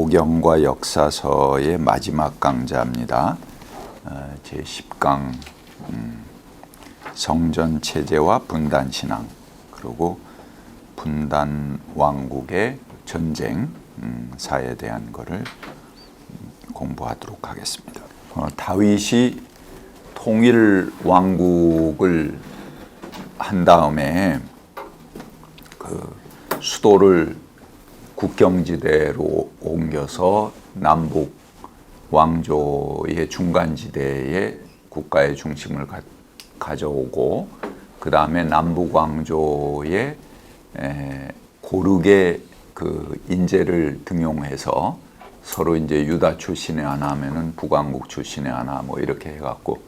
도경과 역사서의 마지막 강좌입니다. 제10강 성전 체제와 분단 신앙, 그리고 분단 왕국의 전쟁 사에 대한 것을 공부하도록 하겠습니다. 다윗이 통일 왕국을 한 다음에 그 수도를 국경지대로 옮겨서 남북 왕조의 중간지대에 국가의 중심을 가져오고, 그 다음에 남북 왕조의 고르게 그 인재를 등용해서 서로 이제 유다 출신의 하나 하면은 북왕국 출신의 하나 뭐 이렇게 해갖고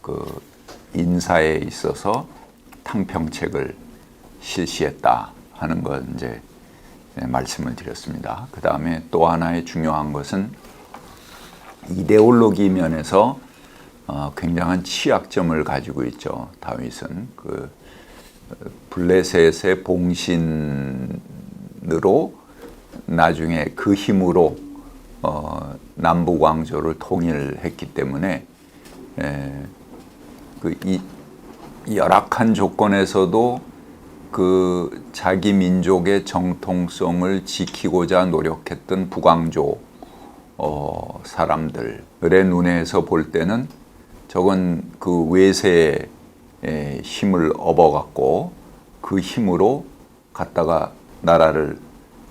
그 인사에 있어서 탕평책을 실시했다 하는 건 이제 말씀을 드렸습니다. 그 다음에 또 하나의 중요한 것은 이데올로기 면에서 굉장한 취약점을 가지고 있죠. 다윗은 그 블레셋의 봉신으로 나중에 그 힘으로 남북 왕조를 통일했기 때문에 이 열악한 조건에서도 그 자기 민족의 정통성을 지키고자 노력했던 북왕조 사람들의 눈에서 볼 때는 저건 그 외세의 힘을 업어갖고 그 힘으로 갖다가 나라를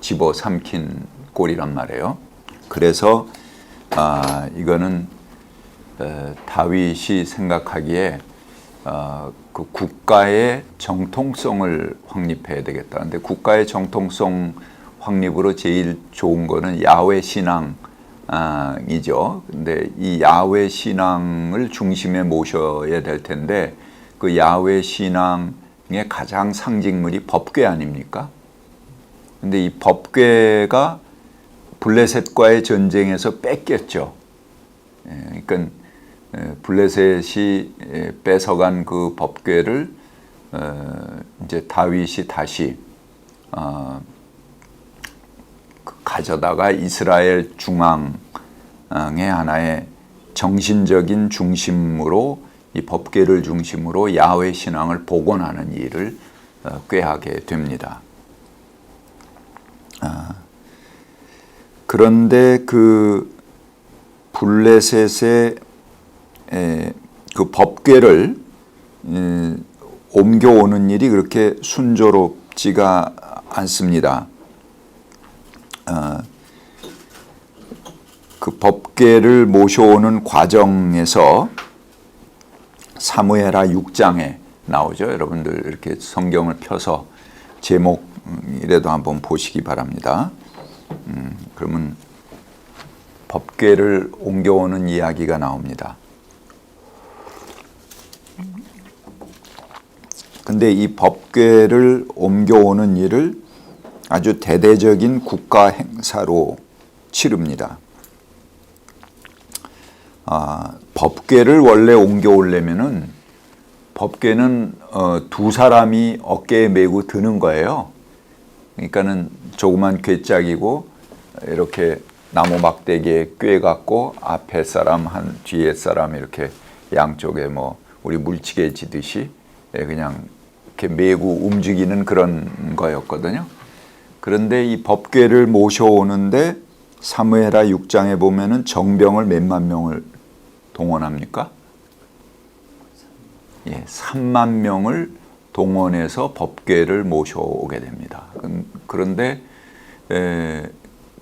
집어삼킨 꼴이란 말이에요. 그래서 이거는 다윗이 생각하기에 그 국가의 정통성을 확립해야 되겠다. 근데 국가의 정통성 확립으로 제일 좋은 거는 야훼 신앙이죠. 근데 이 야훼 신앙을 중심에 모셔야 될 텐데 그 야훼 신앙의 가장 상징물이 법궤 아닙니까? 근데 이 법궤가 블레셋과의 전쟁에서 뺏겼죠. 그러니까 블레셋이 뺏어간 그 법궤를 이제 다윗이 다시 가져다가 이스라엘 중앙의 하나의 정신적인 중심으로 이 법궤를 중심으로 야훼 신앙을 복원하는 일을 꾀하게 됩니다. 그런데 그 블레셋의 그 법궤를 옮겨오는 일이 그렇게 순조롭지가 않습니다. 그 법궤를 모셔오는 과정에서 사무엘하 6장에 나오죠. 여러분들 이렇게 성경을 펴서 제목이라도 한번 보시기 바랍니다. 그러면 법궤를 옮겨오는 이야기가 나옵니다. 근데 이 법궤를 옮겨오는 일을 아주 대대적인 국가 행사로 치릅니다. 법궤를 원래 옮겨오려면은 법궤는 두 사람이 어깨에 메고 드는 거예요. 그러니까는 조그만 궤짝이고 이렇게 나무 막대기에 꿰갖고 앞에 사람 한 뒤에 사람 이렇게 양쪽에 뭐 우리 물치개 지듯이 그냥 이렇게 메고 움직이는 그런 거였거든요. 그런데 이 법궤를 모셔오는데 사무엘하 6장에 보면은 정병을 몇만 명을 동원합니까? 3만 명을 동원해서 법궤를 모셔오게 됩니다. 그런데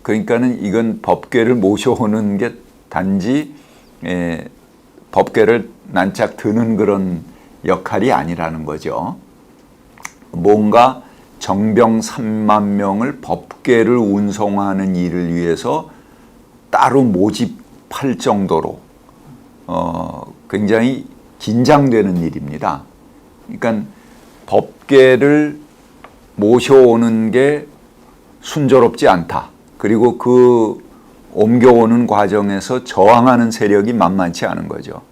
그러니까는 이건 법궤를 모셔오는 게 단지 법궤를 난짝 드는 그런 역할이 아니라는 거죠. 뭔가 정병 3만 명을 법궤를 운송하는 일을 위해서 따로 모집할 정도로 굉장히 긴장되는 일입니다. 그러니까 법궤를 모셔오는 게 순조롭지 않다. 그리고 그 옮겨오는 과정에서 저항하는 세력이 만만치 않은 거죠.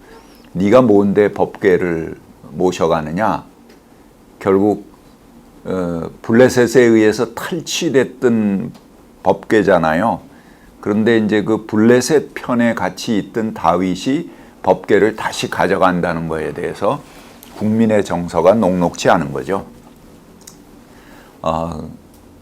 네가 뭔데 법궤를 모셔가느냐? 결국 블레셋에 의해서 탈취됐던 법궤잖아요. 그런데 이제 그 블레셋 편에 같이 있던 다윗이 법궤를 다시 가져간다는 거에 대해서 국민의 정서가 녹록지 않은 거죠.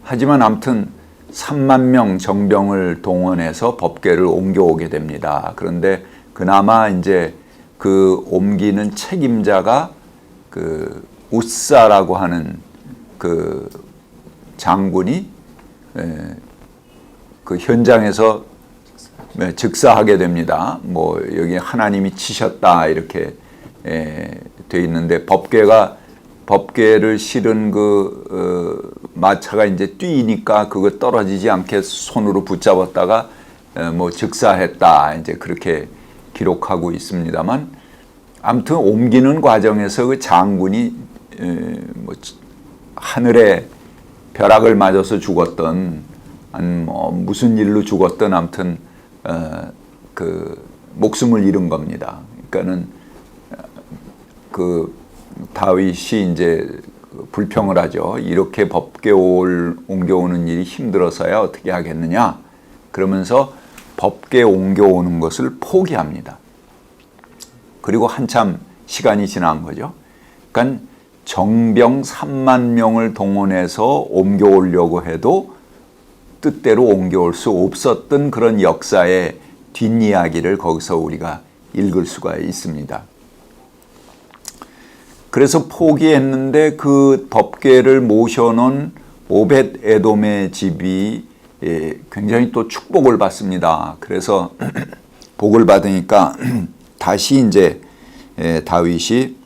하지만 아무튼 3만 명 정병을 동원해서 법궤를 옮겨오게 됩니다. 그런데 그나마 이제 그 옮기는 책임자가 그 우사라고 하는 그 장군이 그 현장에서 즉사하게 됩니다. 뭐 여기 하나님이 치셨다 이렇게 돼 있는데 법궤를 실은 그 마차가 이제 뛰니까 그거 떨어지지 않게 손으로 붙잡았다가 뭐 즉사했다 이제 그렇게 기록하고 있습니다만 아무튼 옮기는 과정에서 그 장군이 뭐 하늘에 벼락을 맞아서 죽었던 뭐 무슨 일로 죽었던 아무튼 그 목숨을 잃은 겁니다. 그러니까는 그 다윗이 이제 불평을 하죠. 이렇게 법궤 옮겨오는 일이 힘들어서야 어떻게 하겠느냐. 그러면서 법궤 옮겨오는 것을 포기합니다. 그리고 한참 시간이 지난 거죠. 그러니까 정병 3만 명을 동원해서 옮겨오려고 해도 뜻대로 옮겨올 수 없었던 그런 역사의 뒷이야기를 거기서 우리가 읽을 수가 있습니다. 그래서 포기했는데 그 법궤를 모셔놓은 오벳 에돔의 집이 굉장히 또 축복을 받습니다. 그래서 복을 받으니까 다시 이제 다윗이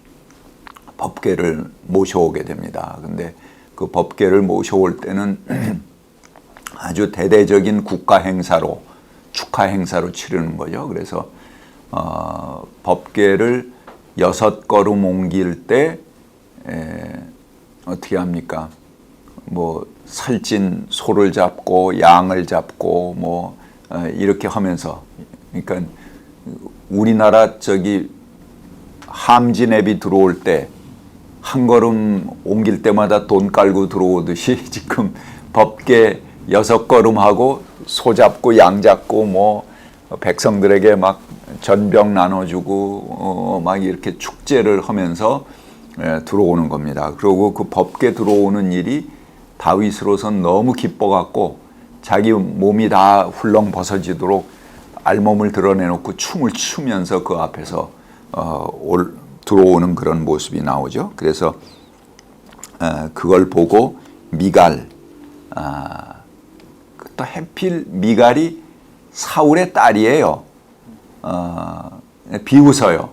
법궤를 모셔오게 됩니다. 근데 그 법궤를 모셔올 때는 아주 대대적인 국가 행사로 축하 행사로 치르는 거죠. 그래서 법궤를 6걸음 옮길 때 어떻게 합니까? 뭐 살찐 소를 잡고 양을 잡고 뭐 이렇게 하면서 그러니까 우리나라 저기 함진앱이 들어올 때 한 걸음 옮길 때마다 돈 깔고 들어오듯이 지금 법궤 6걸음 하고 소 잡고 양 잡고 뭐 백성들에게 막 전병 나눠주고 막 이렇게 축제를 하면서 들어오는 겁니다. 그리고 그 법궤 들어오는 일이 다윗으로선 너무 기뻐갖고 자기 몸이 다 훌렁 벗어지도록 알몸을 드러내놓고 춤을 추면서 그 앞에서 들어오는 그런 모습이 나오죠. 그래서 그걸 보고 미갈, 또 해필 미갈이 사울의 딸이에요. 비웃어요.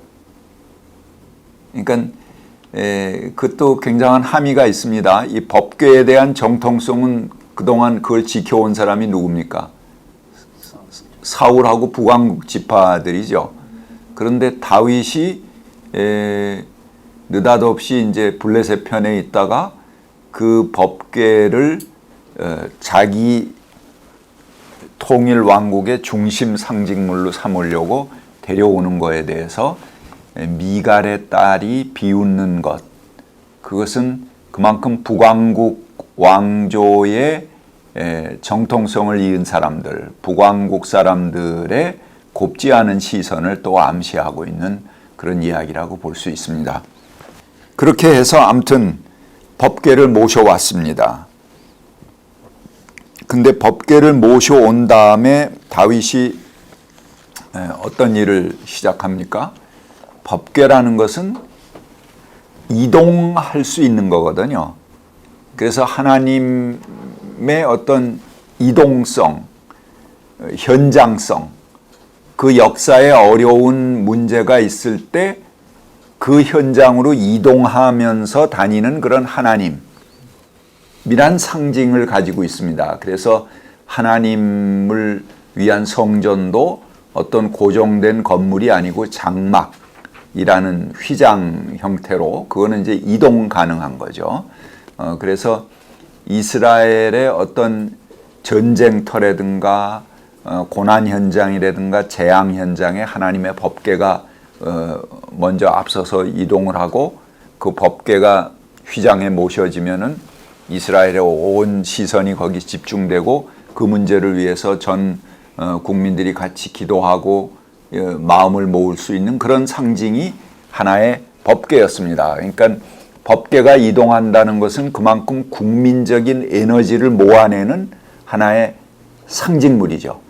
그러니까 그것도 굉장한 함의가 있습니다. 이 법궤에 대한 정통성은 그동안 그걸 지켜온 사람이 누굽니까? 사울하고 북왕국 지파들이죠. 그런데 다윗이 느닷없이 이제 블레셋 편에 있다가 그 법궤를 자기 통일 왕국의 중심 상징물로 삼으려고 데려오는 거에 대해서 미갈의 딸이 비웃는 것, 그것은 그만큼 북왕국 왕조의 정통성을 이은 사람들, 북왕국 사람들의 곱지 않은 시선을 또 암시하고 있는 그런 이야기라고 볼 수 있습니다. 그렇게 해서 아무튼 법궤를 모셔왔습니다. 근데 법궤를 모셔온 다음에 다윗이 어떤 일을 시작합니까? 법궤라는 것은 이동할 수 있는 거거든요. 그래서 하나님의 어떤 이동성, 현장성, 그 역사에 어려운 문제가 있을 때 그 현장으로 이동하면서 다니는 그런 하나님이란 상징을 가지고 있습니다. 그래서 하나님을 위한 성전도 어떤 고정된 건물이 아니고 장막이라는 휘장 형태로 그거는 이제 이동 가능한 거죠. 그래서 이스라엘의 어떤 전쟁터라든가 고난 현장이라든가 재앙 현장에 하나님의 법궤가 먼저 앞서서 이동을 하고 그 법궤가 휘장에 모셔지면은 이스라엘의 온 시선이 거기 집중되고 그 문제를 위해서 전 국민들이 같이 기도하고 마음을 모을 수 있는 그런 상징이 하나의 법궤였습니다. 그러니까 법궤가 이동한다는 것은 그만큼 국민적인 에너지를 모아내는 하나의 상징물이죠.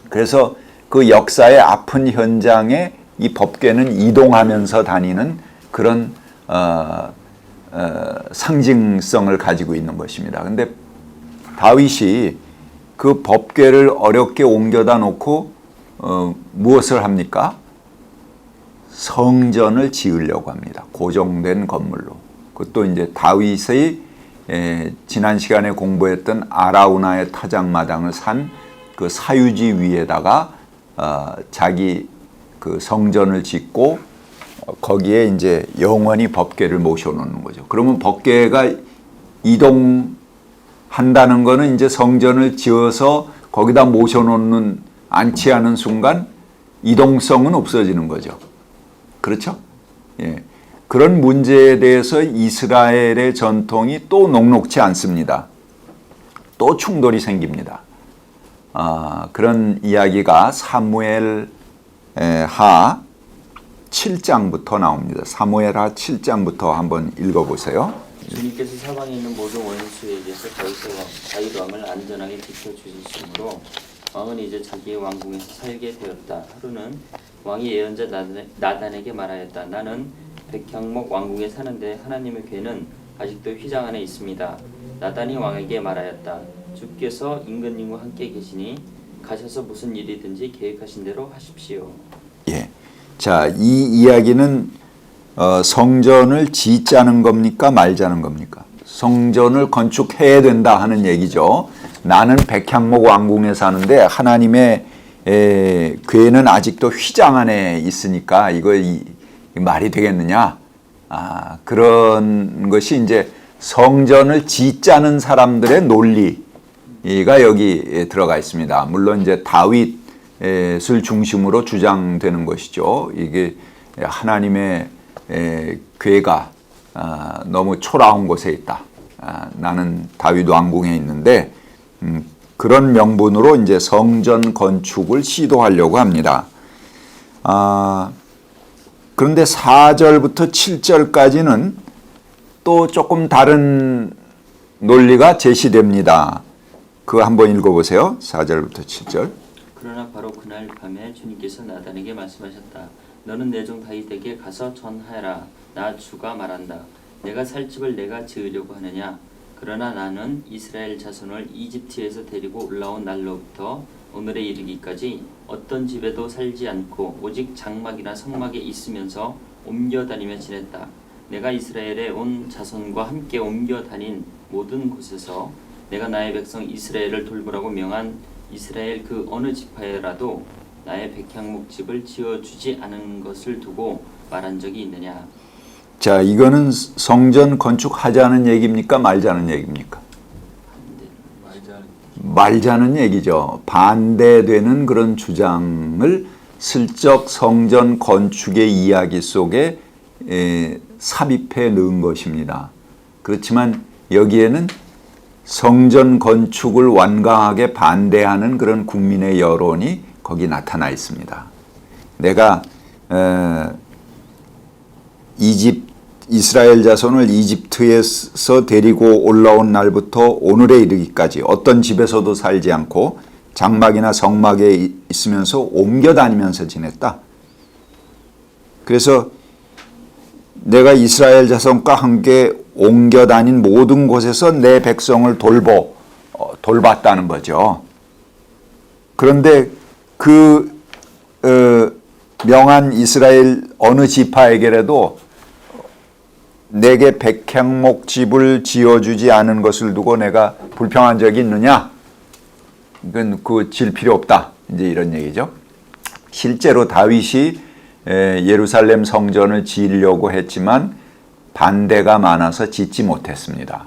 그래서 그 역사의 아픈 현장에 이 법궤는 이동하면서 다니는 그런 상징성을 가지고 있는 것입니다. 근데 다윗이 그 법궤를 어렵게 옮겨다 놓고 무엇을 합니까? 성전을 지으려고 합니다. 고정된 건물로. 그것도 이제 다윗의 지난 시간에 공부했던 아라우나의 타작마당을 산 그 사유지 위에다가 자기 그 성전을 짓고 거기에 이제 영원히 법궤를 모셔놓는 거죠. 그러면 법궤가 이동한다는 거는 이제 성전을 지어서 거기다 모셔놓는 안치하는 순간 이동성은 없어지는 거죠. 그렇죠? 예. 그런 문제에 대해서 이스라엘의 전통이 또 녹록지 않습니다. 또 충돌이 생깁니다. 그런 이야기가 사무엘 하 7장부터 나옵니다. 사무엘 하 7장부터 한번 읽어보세요. 주님께서 사방에 있는 모든 원수에게서 다윗 왕을 안전하게 지켜주셨으므로 왕은 이제 자기의 왕궁에서 살게 되었다. 하루는 왕이 예언자 나단에게 말하였다. 나는 백향목 왕궁에 사는데 하나님의 궤는 아직도 휘장 안에 있습니다. 나단이 왕에게 말하였다. 주께서 임금님과 함께 계시니 가셔서 무슨 일이든지 계획하신 대로 하십시오. 예. 자, 이 이야기는 성전을 짓자는 겁니까? 말자는 겁니까? 성전을 건축해야 된다 하는 얘기죠. 나는 백향목 왕궁에 사는데 하나님의 궤는 아직도 휘장 안에 있으니까 이거 말이 되겠느냐? 그런 것이 이제 성전을 짓자는 사람들의 논리가 여기 들어가 있습니다. 물론 이제 다윗을 중심으로 주장되는 것이죠. 이게 하나님의 궤가 너무 초라한 곳에 있다. 나는 다윗 왕궁에 있는데 그런 명분으로 이제 성전 건축을 시도하려고 합니다. 그런데 4절부터 7절까지는 또 조금 다른 논리가 제시됩니다. 그거 한번 읽어보세요. 4절부터 7절. 그러나 바로 그날 밤에 주님께서 나단에게 말씀하셨다. 너는 내 종 다윗에게 가서 전하여라. 나 주가 말한다. 내가 살 집을 내가 지으려고 하느냐. 그러나 나는 이스라엘 자손을 이집트에서 데리고 올라온 날로부터 오늘에 이르기까지 어떤 집에도 살지 않고 오직 장막이나 성막에 있으면서 옮겨다니며 지냈다. 내가 이스라엘에 온 자손과 함께 옮겨다닌 모든 곳에서 내가 나의 백성 이스라엘을 돌보라고 명한 이스라엘 그 어느 지파에라도 나의 백향목 집을 지어주지 않은 것을 두고 말한 적이 있느냐. 자, 이거는 성전 건축하자는 얘기입니까? 말자는 얘기입니까? 말자는 얘기죠. 반대되는 그런 주장을 슬쩍 성전 건축의 이야기 속에 삽입해 넣은 것입니다. 그렇지만 여기에는 성전 건축을 완강하게 반대하는 그런 국민의 여론이 거기 나타나 있습니다. 내가 이스라엘 자손을 이집트에서 데리고 올라온 날부터 오늘에 이르기까지 어떤 집에서도 살지 않고 장막이나 성막에 있으면서 옮겨 다니면서 지냈다. 그래서 내가 이스라엘 자손과 함께 옮겨 다닌 모든 곳에서 내 백성을 돌봤다는 거죠. 그런데 그 명한 이스라엘 어느 지파에게라도 내게 백향목 집을 지어주지 않은 것을 두고 내가 불평한 적이 있느냐? 이건 그 질 필요 없다. 이제 이런 얘기죠. 실제로 다윗이 예루살렘 성전을 지으려고 했지만 반대가 많아서 짓지 못했습니다.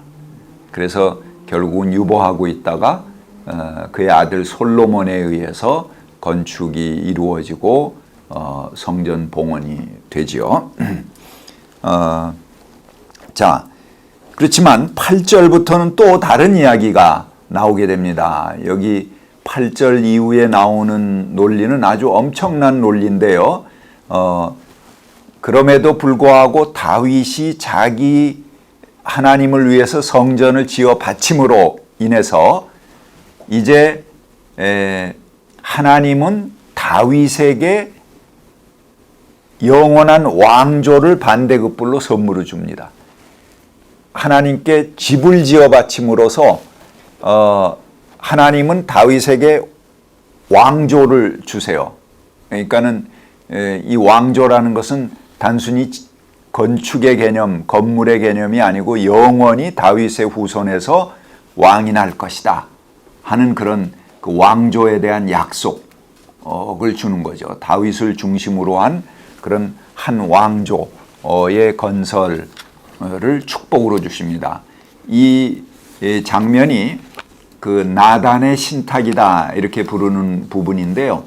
그래서 결국은 유보하고 있다가 그의 아들 솔로몬에 의해서 건축이 이루어지고 성전 봉헌이 되지요. 자, 그렇지만 8절부터는 또 다른 이야기가 나오게 됩니다. 여기 8절 이후에 나오는 논리는 아주 엄청난 논리인데요. 그럼에도 불구하고 다윗이 자기 하나님을 위해서 성전을 지어 바침으로 인해서 이제 하나님은 다윗에게 영원한 왕조를 반대급불로 선물을 줍니다. 하나님께 집을 지어 바침으로써 하나님은 다윗에게 왕조를 주세요. 그러니까는 이 왕조라는 것은 단순히 건축의 개념, 건물의 개념이 아니고 영원히 다윗의 후손에서 왕이 날 것이다 하는 그런 그 왕조에 대한 약속을 주는 거죠. 다윗을 중심으로 한 그런 한 왕조의 건설을 축복으로 주십니다. 이 장면이 그 나단의 신탁이다 이렇게 부르는 부분인데요.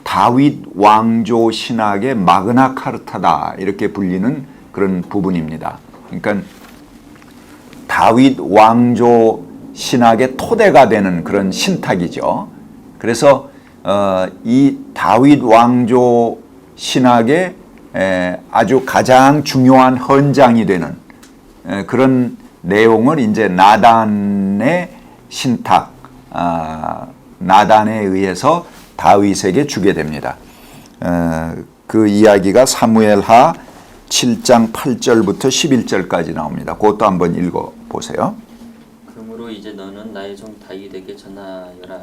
다윗 왕조 신학의 마그나 카르타다 이렇게 불리는 그런 부분입니다. 그러니까 다윗 왕조 신학의 토대가 되는 그런 신탁이죠. 그래서 이 다윗 왕조 신학의 아주 가장 중요한 헌장이 되는 그런 내용을 이제 나단의 신탁, 나단에 의해서 다윗에게 주게 됩니다. 그 이야기가 사무엘하 7장 8절부터 11절까지 나옵니다. 그것도 한번 읽어보세요. 그러므로 이제 너는 나의 종 다윗에게 전하여라.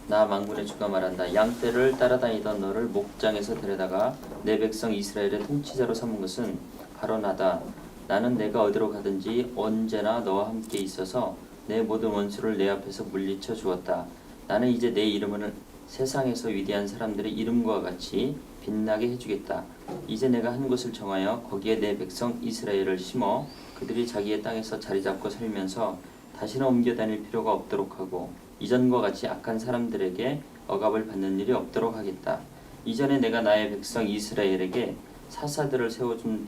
나 만군의 주가 말한다. 양떼를 따라다니던 너를 목장에서 데려다가 내 백성 이스라엘의 통치자로 삼은 것은 바로 나다. 나는 내가 어디로 가든지 언제나 너와 함께 있어서 내 모든 원수를 내 앞에서 물리쳐 주었다. 나는 이제 내 이름을 세상에서 위대한 사람들의 이름과 같이 빛나게 해주겠다. 이제 내가 한 곳을 정하여 거기에 내 백성 이스라엘을 심어 그들이 자기의 땅에서 자리 잡고 살면서 다시는 옮겨 다닐 필요가 없도록 하고 이전과 같이 악한 사람들에게 억압을 받는 일이 없도록 하겠다. 이전에 내가 나의 백성 이스라엘에게 사사들을 세워준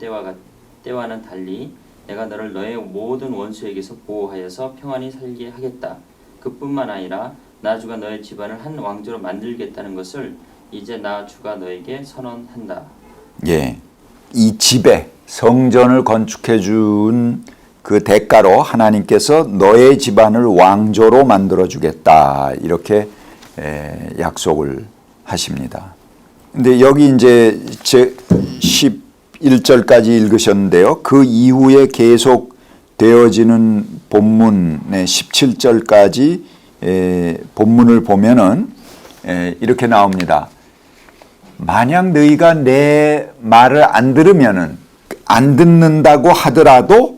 때와는 달리 내가 너를 너의 모든 원수에게서 보호하여서 평안히 살게 하겠다. 그뿐만 아니라 나 주가 너의 집안을 한 왕조로 만들겠다는 것을 이제 나 주가 너에게 선언한다. 예, 이 집에 성전을 건축해 준 그 대가로 하나님께서 너의 집안을 왕조로 만들어 주겠다 이렇게 약속을 하십니다. 근데 여기 이제 제 11절까지 읽으셨는데요. 그 이후에 계속 되어지는 본문의 17절까지 본문을 보면은 이렇게 나옵니다. 만약 너희가 내 말을 안 들으면은 안 듣는다고 하더라도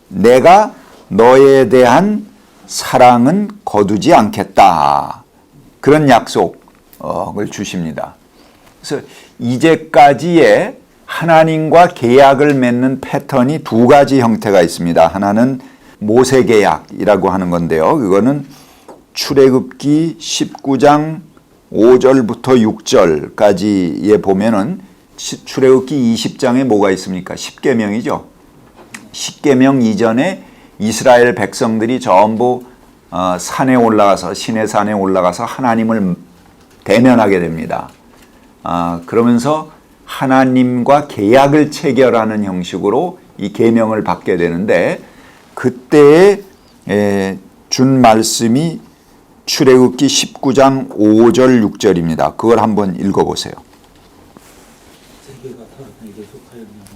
내가 너에 대한 사랑은 거두지 않겠다. 그런 약속을 주십니다. 그래서 이제까지의 하나님과 계약을 맺는 패턴이 두 가지 형태가 있습니다. 하나는 모세 계약이라고 하는 건데요. 그거는 출애굽기 19장 5절부터 6절까지에 보면은 출애굽기 20장에 뭐가 있습니까? 십계명이죠. 십계명 이전에 이스라엘 백성들이 전부 산에 올라가서 시내산에 올라가서 하나님을 대면하게 됩니다. 그러면서 하나님과 계약을 체결하는 형식으로 이 계명을 받게 되는데 그때에 준 말씀이 출애굽기 19장 5절 6절입니다. 그걸 한번 읽어보세요. 세계가 다 내게 속하였나니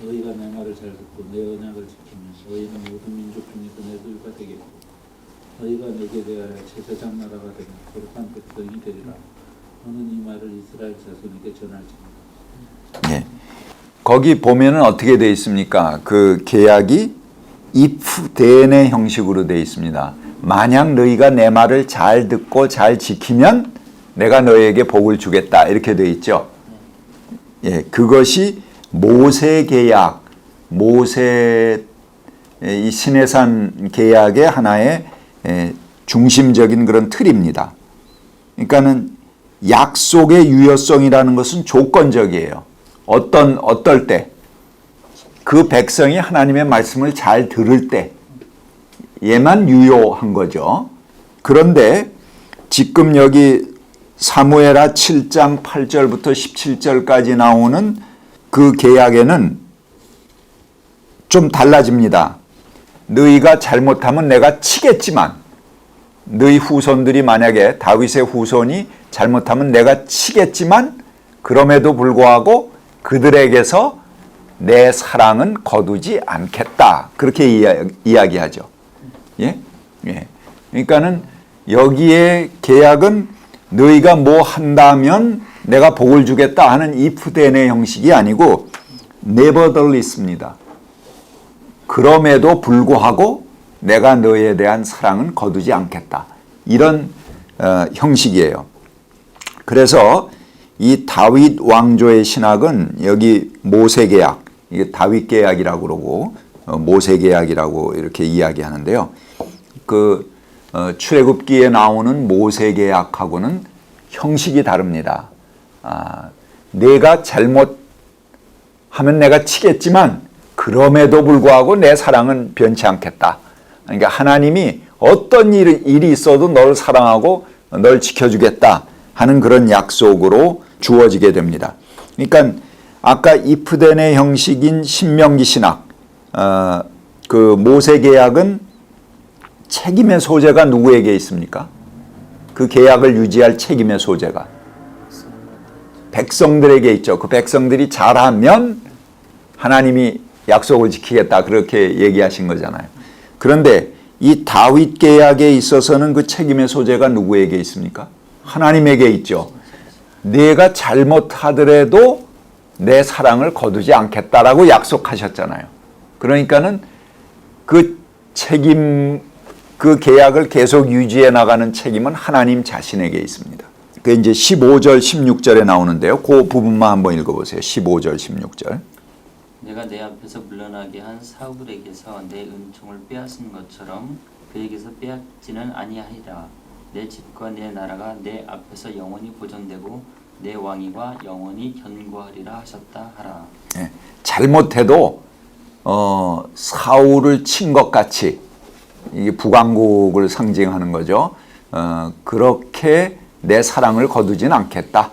너희가 내 말을 잘 듣고 내 언약을 지키면 너희는 모든 민족 중에서 내 소유가 되겠고 너희가 내게 대하여 제사장 나라가 되며 거룩한 백성이 되리라. 너는 이 말을 이스라엘 자손에게 전할지니라. 예. 거기 보면은 어떻게 되어 있습니까? 그 계약이 if then의 형식으로 되어 있습니다. 만약 너희가 내 말을 잘 듣고 잘 지키면 내가 너희에게 복을 주겠다 이렇게 되어 있죠. 예, 그것이 모세 계약, 모세 이 시내산 계약의 하나의 중심적인 그런 틀입니다. 그러니까는 약속의 유효성이라는 것은 조건적이에요. 어떨 때, 그 백성이 하나님의 말씀을 잘 들을 때, 예만 유효한 거죠. 그런데 지금 여기 사무엘하 7장 8절부터 17절까지 나오는 그 계약에는 좀 달라집니다. 너희가 잘못하면 내가 치겠지만, 너희 후손들이 만약에 다윗의 후손이 잘못하면 내가 치겠지만, 그럼에도 불구하고 그들에게서 내 사랑은 거두지 않겠다. 그렇게 이야기하죠. 예? 예. 그러니까는 여기에 계약은 너희가 뭐 한다면 내가 복을 주겠다 하는 if then의 형식이 아니고 nevertheless입니다. 그럼에도 불구하고 내가 너희에 대한 사랑은 거두지 않겠다. 이런 형식이에요. 그래서 이 다윗 왕조의 신학은 여기 모세계약, 이게 다윗계약이라고 그러고 모세계약이라고 이렇게 이야기하는데요. 그 출애굽기에 나오는 모세계약하고는 형식이 다릅니다. 내가 잘못하면 내가 치겠지만 그럼에도 불구하고 내 사랑은 변치 않겠다. 그러니까 하나님이 어떤 일이 있어도 널 사랑하고 널 지켜주겠다 하는 그런 약속으로 주어지게 됩니다. 그러니까 아까 if then의 형식인 신명기 신학, 그 모세계약은 책임의 소재가 누구에게 있습니까? 그 계약을 유지할 책임의 소재가 백성들에게 있죠. 그 백성들이 잘하면 하나님이 약속을 지키겠다, 그렇게 얘기하신 거잖아요. 그런데 이 다윗 계약에 있어서는 그 책임의 소재가 누구에게 있습니까? 하나님에게 있죠. 내가 잘못하더라도 내 사랑을 거두지 않겠다라고 약속하셨잖아요. 그러니까는 그 책임, 그 계약을 계속 유지해 나가는 책임은 하나님 자신에게 있습니다. 그 이제 15절, 16절에 나오는데요. 그 부분만 한번 읽어보세요. 15절, 16절. 내가 내 앞에서 물러나게 한 사울에게서 내 은총을 빼앗은 것처럼 그에게서 빼앗지는 아니하리라. 내 집과 내 나라가 내 앞에서 영원히 보존되고 내 왕위가 영원히 견고하리라 하셨다 하라. 네, 잘못해도 사울을 친 것 같이, 이게 북왕국을 상징하는 거죠. 그렇게 내 사랑을 거두진 않겠다.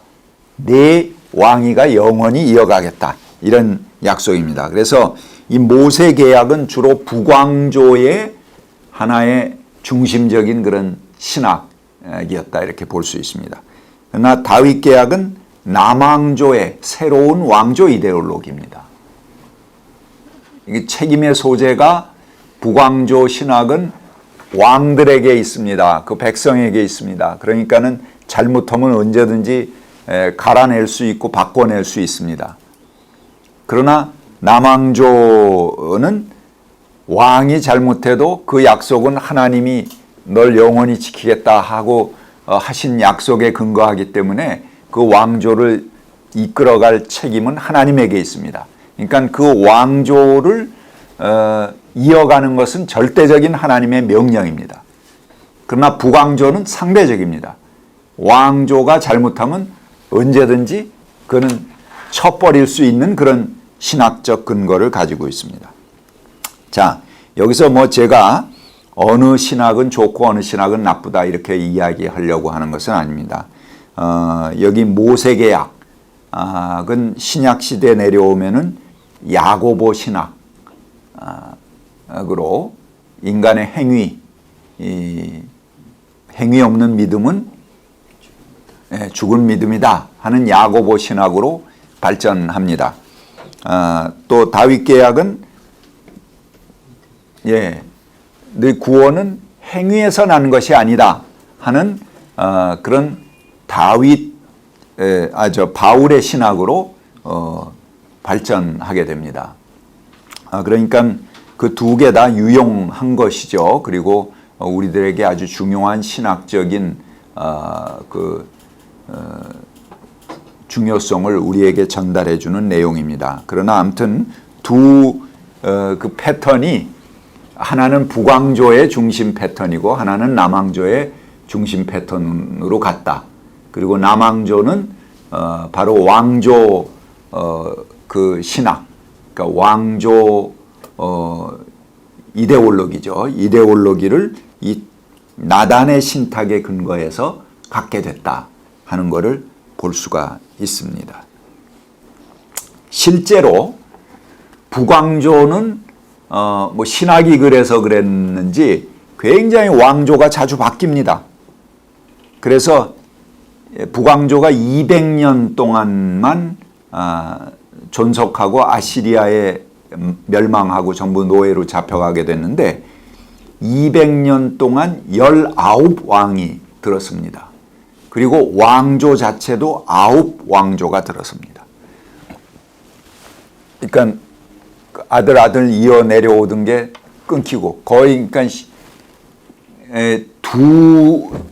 내 왕위가 영원히 이어가겠다. 이런 약속입니다. 그래서 이 모세 계약은 주로 북왕조의 하나의 중심적인 그런 신학이었다, 이렇게 볼 수 있습니다. 그러나 다윗 계약은 남왕조의 새로운 왕조 이데올로기입니다. 이게 책임의 소재가 북왕조 신학은 왕들에게 있습니다. 그 백성에게 있습니다. 그러니까는 잘못하면 언제든지 갈아낼 수 있고 바꿔낼 수 있습니다. 그러나 남왕조는 왕이 잘못해도 그 약속은 하나님이 널 영원히 지키겠다 하고 하신 약속에 근거하기 때문에 그 왕조를 이끌어갈 책임은 하나님에게 있습니다. 그러니까 그 왕조를 이어가는 것은 절대적인 하나님의 명령입니다. 그러나 북왕조는 상대적입니다. 왕조가 잘못하면 언제든지 그는 쳐버릴 수 있는 그런 신학적 근거를 가지고 있습니다. 자, 여기서 뭐 제가 어느 신학은 좋고 어느 신학은 나쁘다 이렇게 이야기하려고 하는 것은 아닙니다. 여기 모세계약은 신약 시대에 내려오면은 야고보 신학으로 인간의 행위 없는 믿음은 죽은 믿음이다 하는 야고보 신학으로 발전합니다. 또 다윗 계약은 네 구원은 행위에서 나는 것이 아니다 하는 그런 바울의 신학으로 발전하게 됩니다. 그러니까 그 두 개 다 유용한 것이죠. 그리고 우리들에게 아주 중요한 신학적인 중요성을 우리에게 전달해 주는 내용입니다. 그러나 아무튼 그 패턴이 하나는 북왕조의 중심 패턴이고 하나는 남왕조의 중심 패턴으로 갔다. 그리고 남왕조는 바로 왕조 그 신학, 그러니까 왕조 이데올로기죠. 이데올로기를 이 나단의 신탁에 근거해서 갖게 됐다 하는 것을 볼 수가 있습니다. 실제로 북왕조는 뭐 신학이 그래서 그랬는지 굉장히 왕조가 자주 바뀝니다. 그래서 북왕조가 200년 동안만 존속하고 아시리아에 멸망하고 전부 노예로 잡혀가게 됐는데 200년 동안 19왕이 들었습니다. 그리고 왕조 자체도 9왕조가 들었습니다. 그러니까 아들 이어 내려오던 게 끊기고 거의 그러니까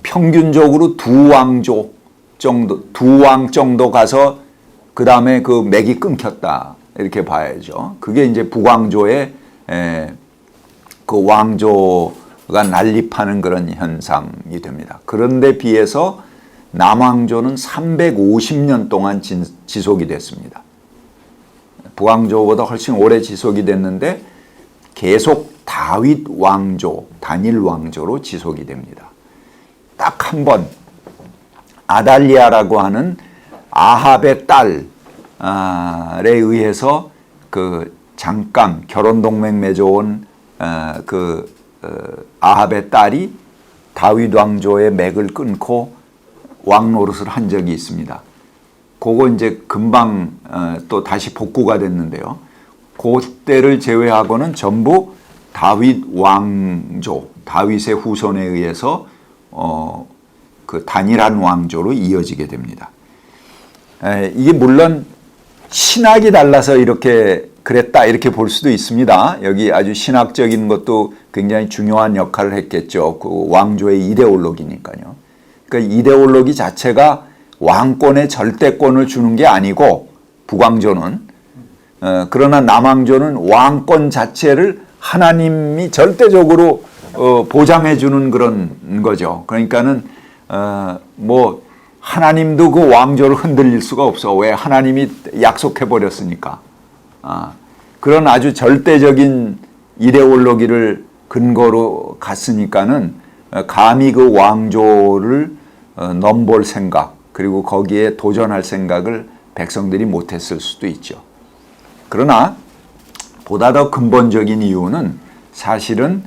평균적으로 두 왕조 정도, 두 왕 정도 가서 그 다음에 그 맥이 끊겼다 이렇게 봐야죠. 그게 이제 북왕조의 그 왕조가 난립하는 그런 현상이 됩니다. 그런데 비해서 남왕조는 350년 동안 지속이 됐습니다. 북왕조보다 훨씬 오래 지속이 됐는데 계속 다윗 왕조, 단일 왕조로 지속이 됩니다. 딱 한 번 아달리아라고 하는 아합의 딸에 의해서 그 잠깐 결혼 동맹 맺어온 아합의 딸이 다윗 왕조의 맥을 끊고 왕 노릇을 한 적이 있습니다. 그거 이제 금방 또 다시 복구가 됐는데요. 그때를 제외하고는 전부 다윗 왕조, 다윗의 후손에 의해서 그 단일한 왕조로 이어지게 됩니다. 이게 물론 신학이 달라서 이렇게 그랬다 이렇게 볼 수도 있습니다. 여기 아주 신학적인 것도 굉장히 중요한 역할을 했겠죠. 그 왕조의 이데올로기니까요. 그러니까 이데올로기 자체가 왕권의 절대권을 주는 게 아니고 북왕조는 그러나 남왕조는 왕권 자체를 하나님이 절대적으로 보장해 주는 그런 거죠. 그러니까는 뭐 하나님도 그 왕조를 흔들릴 수가 없어. 왜? 하나님이 약속해 버렸으니까. 그런 아주 절대적인 이데올로기를 근거로 갔으니까는 감히 그 왕조를 넘볼 생각 그리고 거기에 도전할 생각을 백성들이 못했을 수도 있죠. 그러나 보다 더 근본적인 이유는 사실은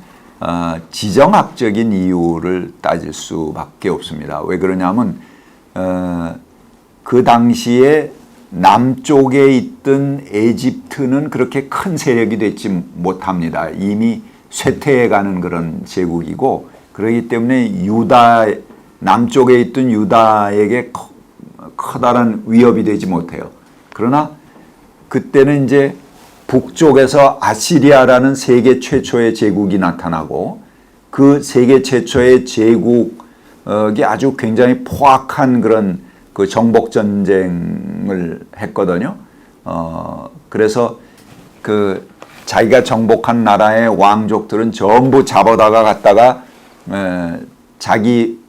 지정학적인 이유를 따질 수밖에 없습니다. 왜 그러냐면 그 당시에 남쪽에 있던 에집트는 그렇게 큰 세력이 되지 못합니다. 이미 쇠퇴해가는 그런 제국이고 그렇기 때문에 남쪽에 있던 유다에게 커다란 위협이 되지 못해요. 그러나 그때는 이제 북쪽에서 아시리아라는 세계 최초의 제국이 나타나고 그 세계 최초의 제국이 아주 굉장히 포악한 그런 그 정복 전쟁을 했거든요. 그래서 그 자기가 정복한 나라의 왕족들은 전부 잡아다가 갖다가 자기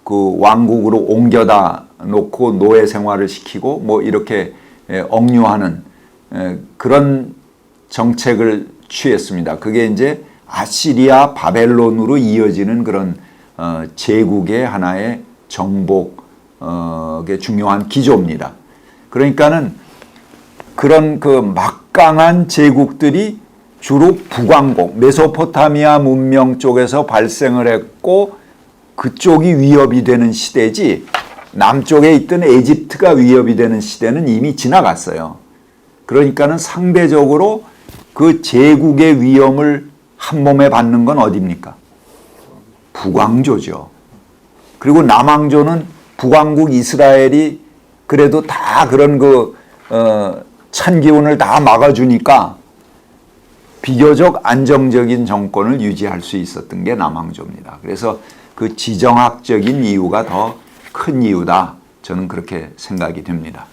그 왕국으로 옮겨다 놓고 노예 생활을 시키고 뭐 이렇게 억류하는 그런 정책을 취했습니다. 그게 이제 아시리아 바벨론으로 이어지는 그런 제국의 하나의 정복의 중요한 기조입니다. 그러니까는 그런 그 막강한 제국들이 주로 북왕국, 메소포타미아 문명 쪽에서 발생을 했고 그쪽이 위협이 되는 시대지 남쪽에 있던 에집트가 위협이 되는 시대는 이미 지나갔어요. 그러니까는 상대적으로 그 제국의 위험을 한 몸에 받는 건 어디입니까? 북왕조죠. 그리고 남왕조는 북왕국 이스라엘이 그래도 다 그런 그 찬 기운을 다 막아주니까 비교적 안정적인 정권을 유지할 수 있었던 게 남왕조입니다. 그래서 그 지정학적인 이유가 더 큰 이유다. 저는 그렇게 생각이 됩니다.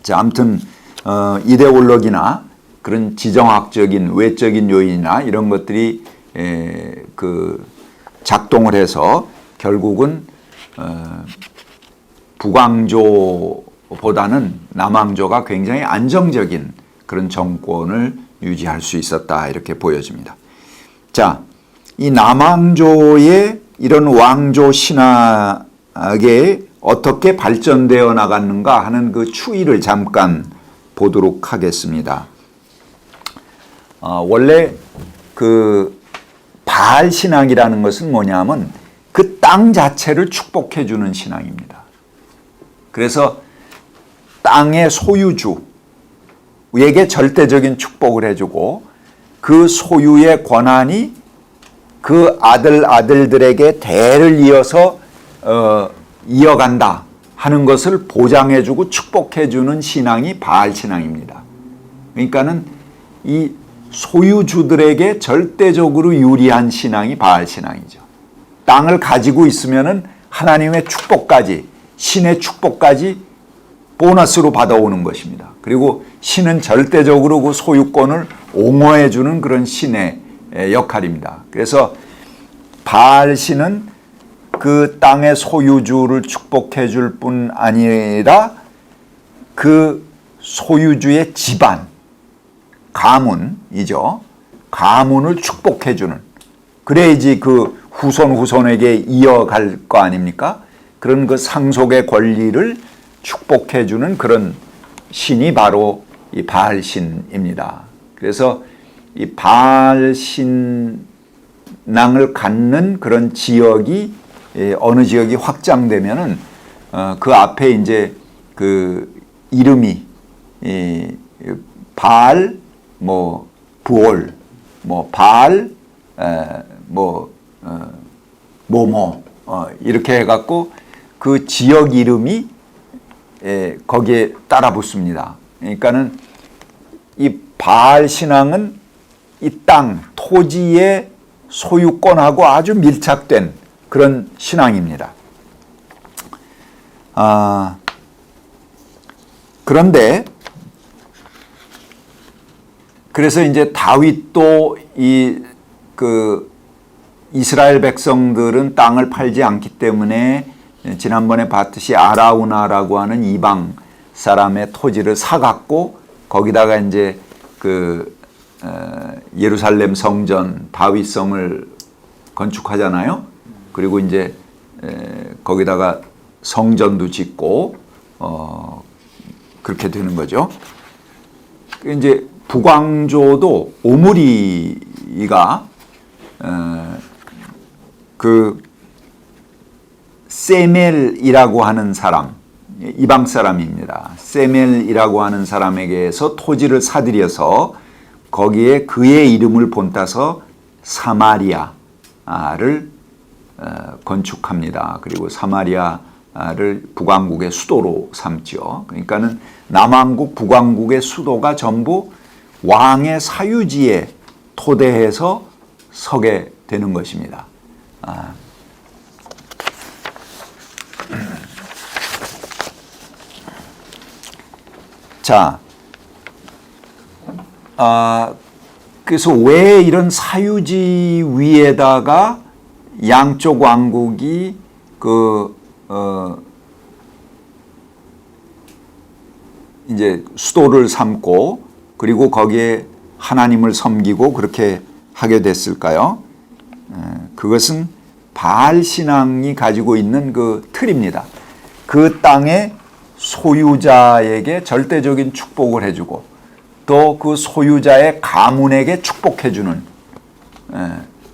자, 아무튼 이데올로기나 그런 지정학적인 외적인 요인이나 이런 것들이 그 작동을 해서 결국은 북왕조보다는 남왕조가 굉장히 안정적인 그런 정권을 유지할 수 있었다 이렇게 보여집니다. 자, 이 남왕조의 이런 왕조 신학에 어떻게 발전되어 나갔는가 하는 그 추이를 잠깐 보도록 하겠습니다. 원래 그 바알 신앙이라는 것은 뭐냐면 그 땅 자체를 축복해 주는 신앙입니다. 그래서 땅의 소유주에게 절대적인 축복을 해주고 그 소유의 권한이 그 아들들에게 대를 이어서 이어간다 하는 것을 보장해주고 축복해주는 신앙이 바알 신앙입니다. 그러니까는 이 소유주들에게 절대적으로 유리한 신앙이 바알 신앙이죠. 땅을 가지고 있으면은 하나님의 축복까지, 신의 축복까지 보너스로 받아오는 것입니다. 그리고 신은 절대적으로 그 소유권을 옹호해주는 그런 신의 역할입니다. 그래서 바알 신은 그 땅의 소유주를 축복해 줄 뿐 아니라 그 소유주의 집안, 가문이죠. 가문을 축복해 주는, 그래야지 그 후손에게 이어갈 거 아닙니까? 그런 그 상속의 권리를 축복해 주는 그런 신이 바로 이 바알 신입니다. 그래서 이 바알 신앙을 갖는 그런 지역이 어느 지역이 확장되면은 그 앞에 이제 그 이름이 바알 뭐 부올 뭐 바알 뭐뭐 이렇게 해갖고 그 지역 이름이 거기에 따라 붙습니다. 그러니까는 이 바알 신앙은 이 땅, 토지의 소유권하고 아주 밀착된 그런 신앙입니다. 그런데 그래서 이제 다윗도 이스라엘 백성들은 땅을 팔지 않기 때문에 지난번에 봤듯이 아라우나라고 하는 이방 사람의 토지를 사갖고 거기다가 이제 예루살렘 성전 다윗성을 건축하잖아요. 그리고 이제 거기다가 성전도 짓고 그렇게 되는 거죠. 이제 북왕조도 오므리가 그 세멜이라고 하는 사람, 이방 사람입니다. 세멜이라고 하는 사람에게서 토지를 사들여서 거기에 그의 이름을 본따서 사마리아를 건축합니다. 그리고 사마리아를 북왕국의 수도로 삼죠. 그러니까는 남왕국, 북왕국의 수도가 전부 왕의 사유지에 토대해서 서게 되는 것입니다. 자, 그래서 왜 이런 사유지 위에다가 양쪽 왕국이 이제 수도를 삼고 그리고 거기에 하나님을 섬기고 그렇게 하게 됐을까요? 그것은 바알 신앙이 가지고 있는 그 틀입니다. 그 땅의 소유자에게 절대적인 축복을 해주고 또 그 소유자의 가문에게 축복해주는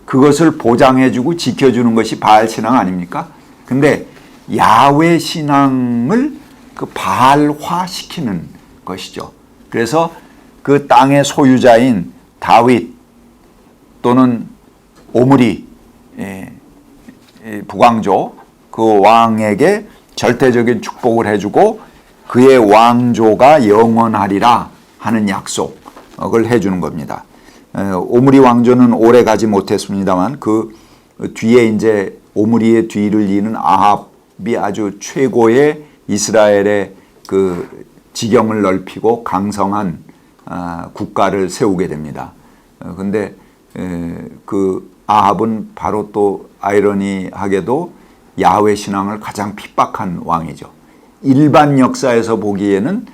그것을 보장해주고 지켜주는 것이 바알 신앙 아닙니까? 근데 야훼 신앙을 그 바알화 시키는 것이죠. 그래서 그 땅의 소유자인 다윗 또는 오므리 북왕조 그 왕에게 절대적인 축복을 해주고 그의 왕조가 영원하리라 하는 약속을 해주는 겁니다. 오므리 왕조는 오래 가지 못했습니다만 그 뒤에 이제 오므리의 뒤를 이는 아합이 아주 최고의 이스라엘의 그 지경을 넓히고 강성한 국가를 세우게 됩니다. 근데 그 아합은 바로 또 아이러니하게도 야훼 신앙을 가장 핍박한 왕이죠. 일반 역사에서 보기에는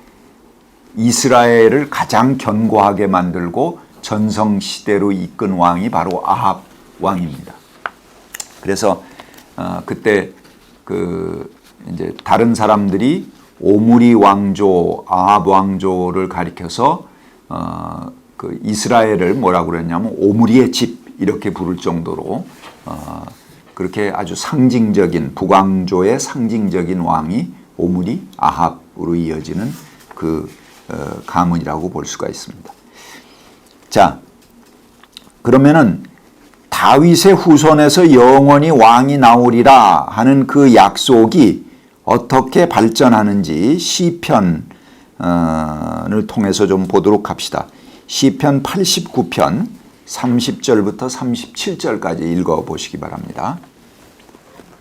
이스라엘을 가장 견고하게 만들고 전성시대로 이끈 왕이 바로 아합 왕입니다. 그래서 그때 이제 다른 사람들이 오므리 왕조, 아합 왕조를 가리켜서 그 이스라엘을 뭐라고 그랬냐면 오므리의 집 이렇게 부를 정도로 그렇게 아주 상징적인 북왕조의 상징적인 왕이 오므리 아합으로 이어지는 그 가문이라고 볼 수가 있습니다. 자, 그러면은 다윗의 후손에서 영원히 왕이 나오리라 하는 그 약속이 어떻게 발전하는지 시편을 통해서 좀 보도록 합시다. 시편 89편 30절부터 37절까지 읽어보시기 바랍니다.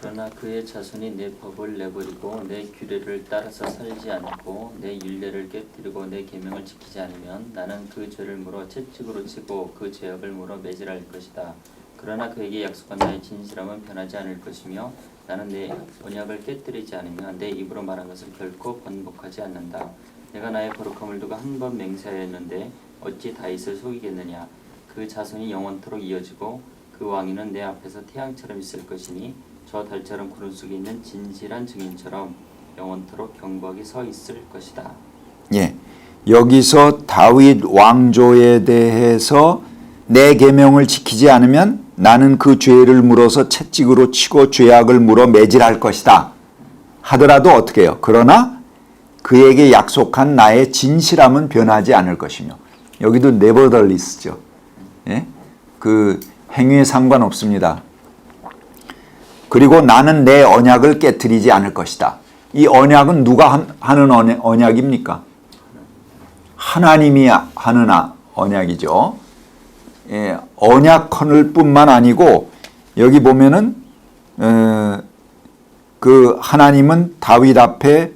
그러나 그의 자손이 내 법을 내버리고 내 규례를 따라서 살지 않고 내 율례를 깨뜨리고 내 계명을 지키지 않으면 나는 그 죄를 물어 채찍으로 치고 그 죄악을 물어 매질할 것이다. 그러나 그에게 약속한 나의 진실함은 변하지 않을 것이며 나는 내 언약을 깨뜨리지 않으면 내 입으로 말한 것을 결코 번복하지 않는다. 내가 나의 거룩함을 두고 한 번 맹세하였는데 어찌 다윗을 속이겠느냐. 그 자손이 영원토록 이어지고 그 왕위는 내 앞에서 태양처럼 있을 것이니 저 달처럼 구름 속에 있는 진실한 증인처럼 영원토록 경박이 서 있을 것이다. 예, 여기서 다윗 왕조에 대해서 내 계명을 지키지 않으면 나는 그 죄를 물어서 채찍으로 치고 죄악을 물어 매질할 것이다 하더라도 어떻게 해요? 그러나 그에게 약속한 나의 진실함은 변하지 않을 것이며, 여기도 nevertheless죠. 예? 그 행위에 상관없습니다. 그리고 나는 내 언약을 깨뜨리지 않을 것이다. 이 언약은 누가 하는 언약입니까? 하나님이 하는 언약이죠. 예, 언약헌을 뿐만 아니고 여기 보면은 그 하나님은 다윗 앞에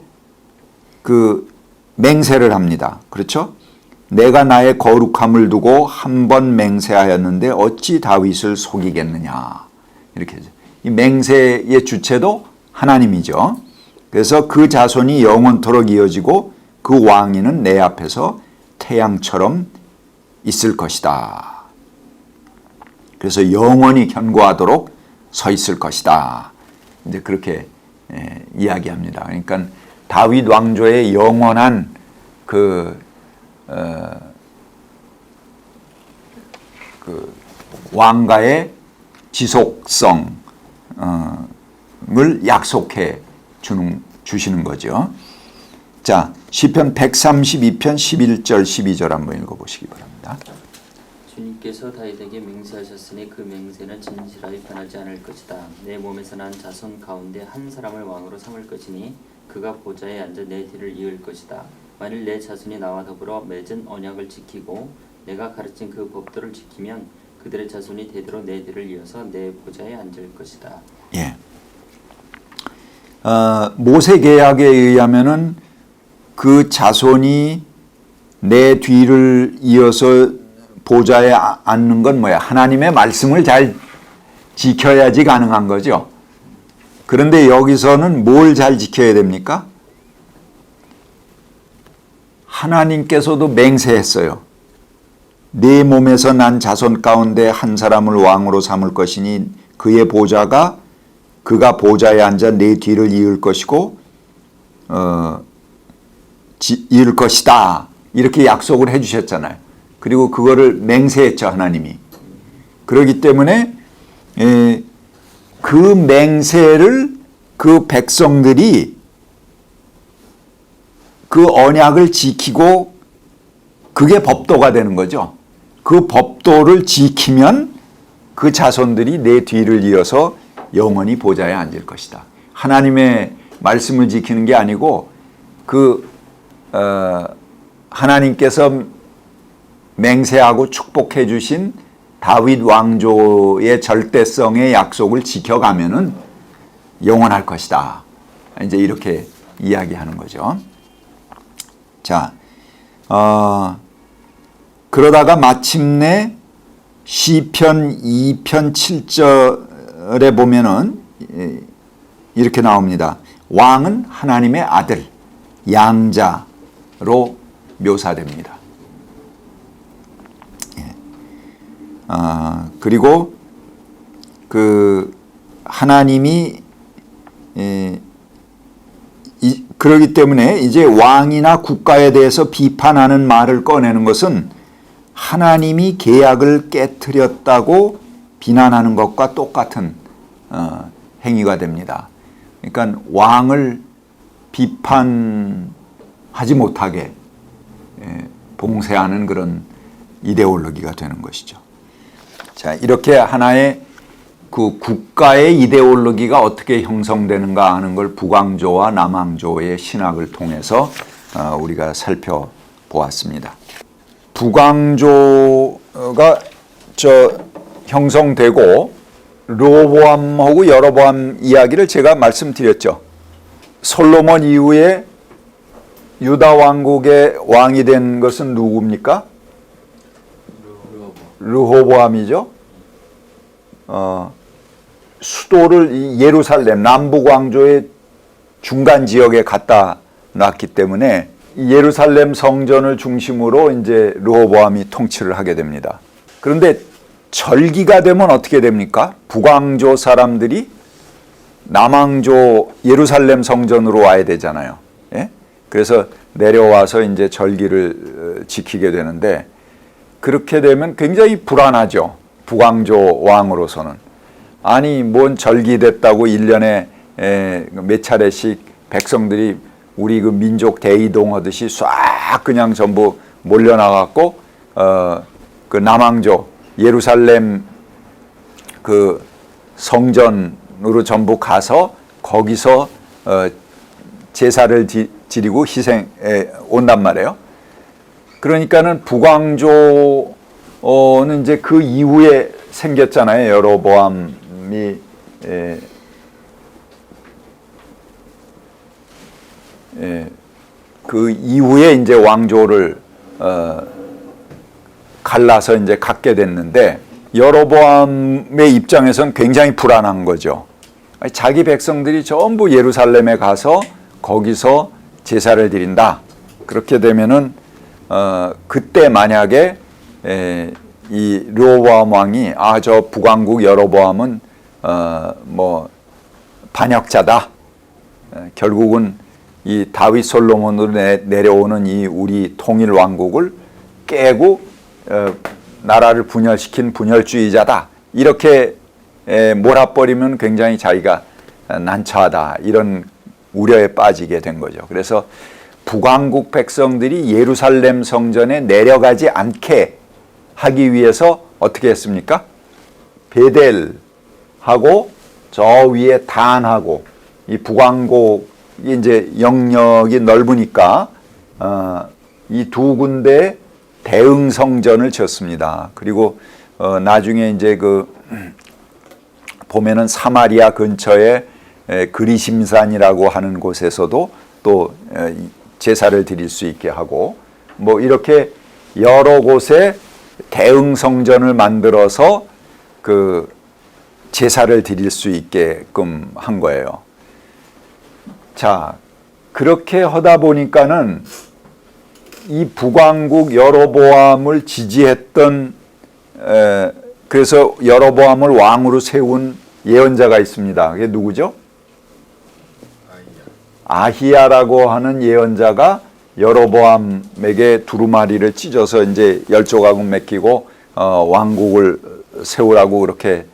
그 맹세를 합니다. 그렇죠? 내가 나의 거룩함을 두고 한 번 맹세하였는데 어찌 다윗을 속이겠느냐. 이렇게 하죠. 이 맹세의 주체도 하나님이죠. 그래서 그 자손이 영원토록 이어지고 그 왕위는 내 앞에서 태양처럼 있을 것이다. 그래서 영원히 견고하도록 서 있을 것이다. 이제 그렇게 이야기합니다. 그러니까 다윗 왕조의 영원한 그 왕가의 지속성을 약속해 주시는 거죠. 자, 시편 132편 11절 12절 한번 읽어보시기 바랍니다. 주님께서 다윗에게 맹세하셨으니 그 맹세는 진실하여 변하지 않을 것이다. 내 몸에서 난 자손 가운데 한 사람을 왕으로 삼을 것이니 그가 보좌에 앉아 내 뒤를 이을 것이다. 만일 내 자손이 나와 더불어 맺은 언약을 지키고 내가 가르친 그 법도를 지키면 그들의 자손이 대대로 내 뒤를 이어서 내 보좌에 앉을 것이다. 예. 모세 계약에 의하면은 그 자손이 내 뒤를 이어서 보좌에 앉는 건 뭐야? 하나님의 말씀을 잘 지켜야지 가능한 거죠. 그런데 여기서는 뭘 잘 지켜야 됩니까? 하나님께서도 맹세했어요. 네 몸에서 난 자손 가운데 한 사람을 왕으로 삼을 것이니 그의 보좌가 그가 보좌에 앉아 네 뒤를 이을 것이고 이을 것이다. 이렇게 약속을 해 주셨잖아요. 그리고 그거를 맹세했죠, 하나님이. 그렇기 때문에 그 맹세를 그 백성들이 그 언약을 지키고 그게 법도가 되는 거죠. 그 법도를 지키면 그 자손들이 내 뒤를 이어서 영원히 보좌에 앉을 것이다. 하나님의 말씀을 지키는 게 아니고 하나님께서 맹세하고 축복해 주신 다윗 왕조의 절대성의 약속을 지켜가면은 영원할 것이다. 이제 이렇게 이야기하는 거죠. 자, 그러다가 마침내 시편 2편 7절에 보면은 이렇게 나옵니다. 왕은 하나님의 아들, 양자로 묘사됩니다. 그리고 그 하나님이 그러기 때문에 이제 왕이나 국가에 대해서 비판하는 말을 꺼내는 것은 하나님이 계약을 깨트렸다고 비난하는 것과 똑같은 행위가 됩니다. 그러니까 왕을 비판하지 못하게 봉쇄하는 그런 이데올로기가 되는 것이죠. 자, 이렇게 하나의 그 국가의 이데올로기가 어떻게 형성되는가 하는 걸 북왕조와 남왕조의 신학을 통해서 우리가 살펴보았습니다. 북왕조가 형성되고 르호보암하고 여로보암 이야기를 제가 말씀드렸죠. 솔로몬 이후에 유다 왕국의 왕이 된 것은 누굽니까? 르호보암이죠. 수도를 예루살렘 남북 왕조의 중간 지역에 갖다 놨기 때문에 예루살렘 성전을 중심으로 이제 르호보암이 통치를 하게 됩니다. 그런데 절기가 되면 어떻게 됩니까? 북왕조 사람들이 남왕조 예루살렘 성전으로 와야 되잖아요. 예? 그래서 내려와서 이제 절기를 지키게 되는데 그렇게 되면 굉장히 불안하죠. 북왕조 왕으로서는. 아니 뭔 절기됐다고 1년에 몇 차례씩 백성들이 우리 그 민족 대이동 하듯이 싹 그냥 전부 몰려나갔고 그 남왕조 예루살렘 그 성전으로 전부 가서 거기서 제사를 지리고 희생에 온단 말이에요. 그러니까는 북왕조는 이제 그 이후에 생겼잖아요. 여로보암이 그 이후에 이제 왕조를 갈라서 이제 갖게 됐는데 여로보암의 입장에선 굉장히 불안한 거죠. 자기 백성들이 전부 예루살렘에 가서 거기서 제사를 드린다. 그렇게 되면은 그때 만약에 이 르호보암 왕이 저 북왕국 여로보암은 뭐 반역자다. 결국은 이 다윗 솔로몬으로 내려오는 이 우리 통일 왕국을 깨고 나라를 분열시킨 분열주의자다. 이렇게 몰아버리면 굉장히 자기가 난처하다. 이런 우려에 빠지게 된 거죠. 그래서 북왕국 백성들이 예루살렘 성전에 내려가지 않게 하기 위해서 어떻게 했습니까? 베델하고 저 위에 단하고 이 북왕국이 이제 영역이 넓으니까 이 두 군데 대응 성전을 지었습니다. 그리고 나중에 이제 그 보면은 사마리아 근처에 그리심산이라고 하는 곳에서도 또 제사를 드릴 수 있게 하고 뭐 이렇게 여러 곳에 대응 성전을 만들어서 그 제사를 드릴 수 있게끔 한 거예요. 자, 그렇게 하다 보니까는 이 북왕국 여로보암을 지지했던 그래서 여로보암을 왕으로 세운 예언자가 있습니다. 그게 누구죠? 아히야라고 하는 예언자가 여로보암에게 두루마리를 찢어서 이제 10조각은 맡기고 왕국을 세우라고 그렇게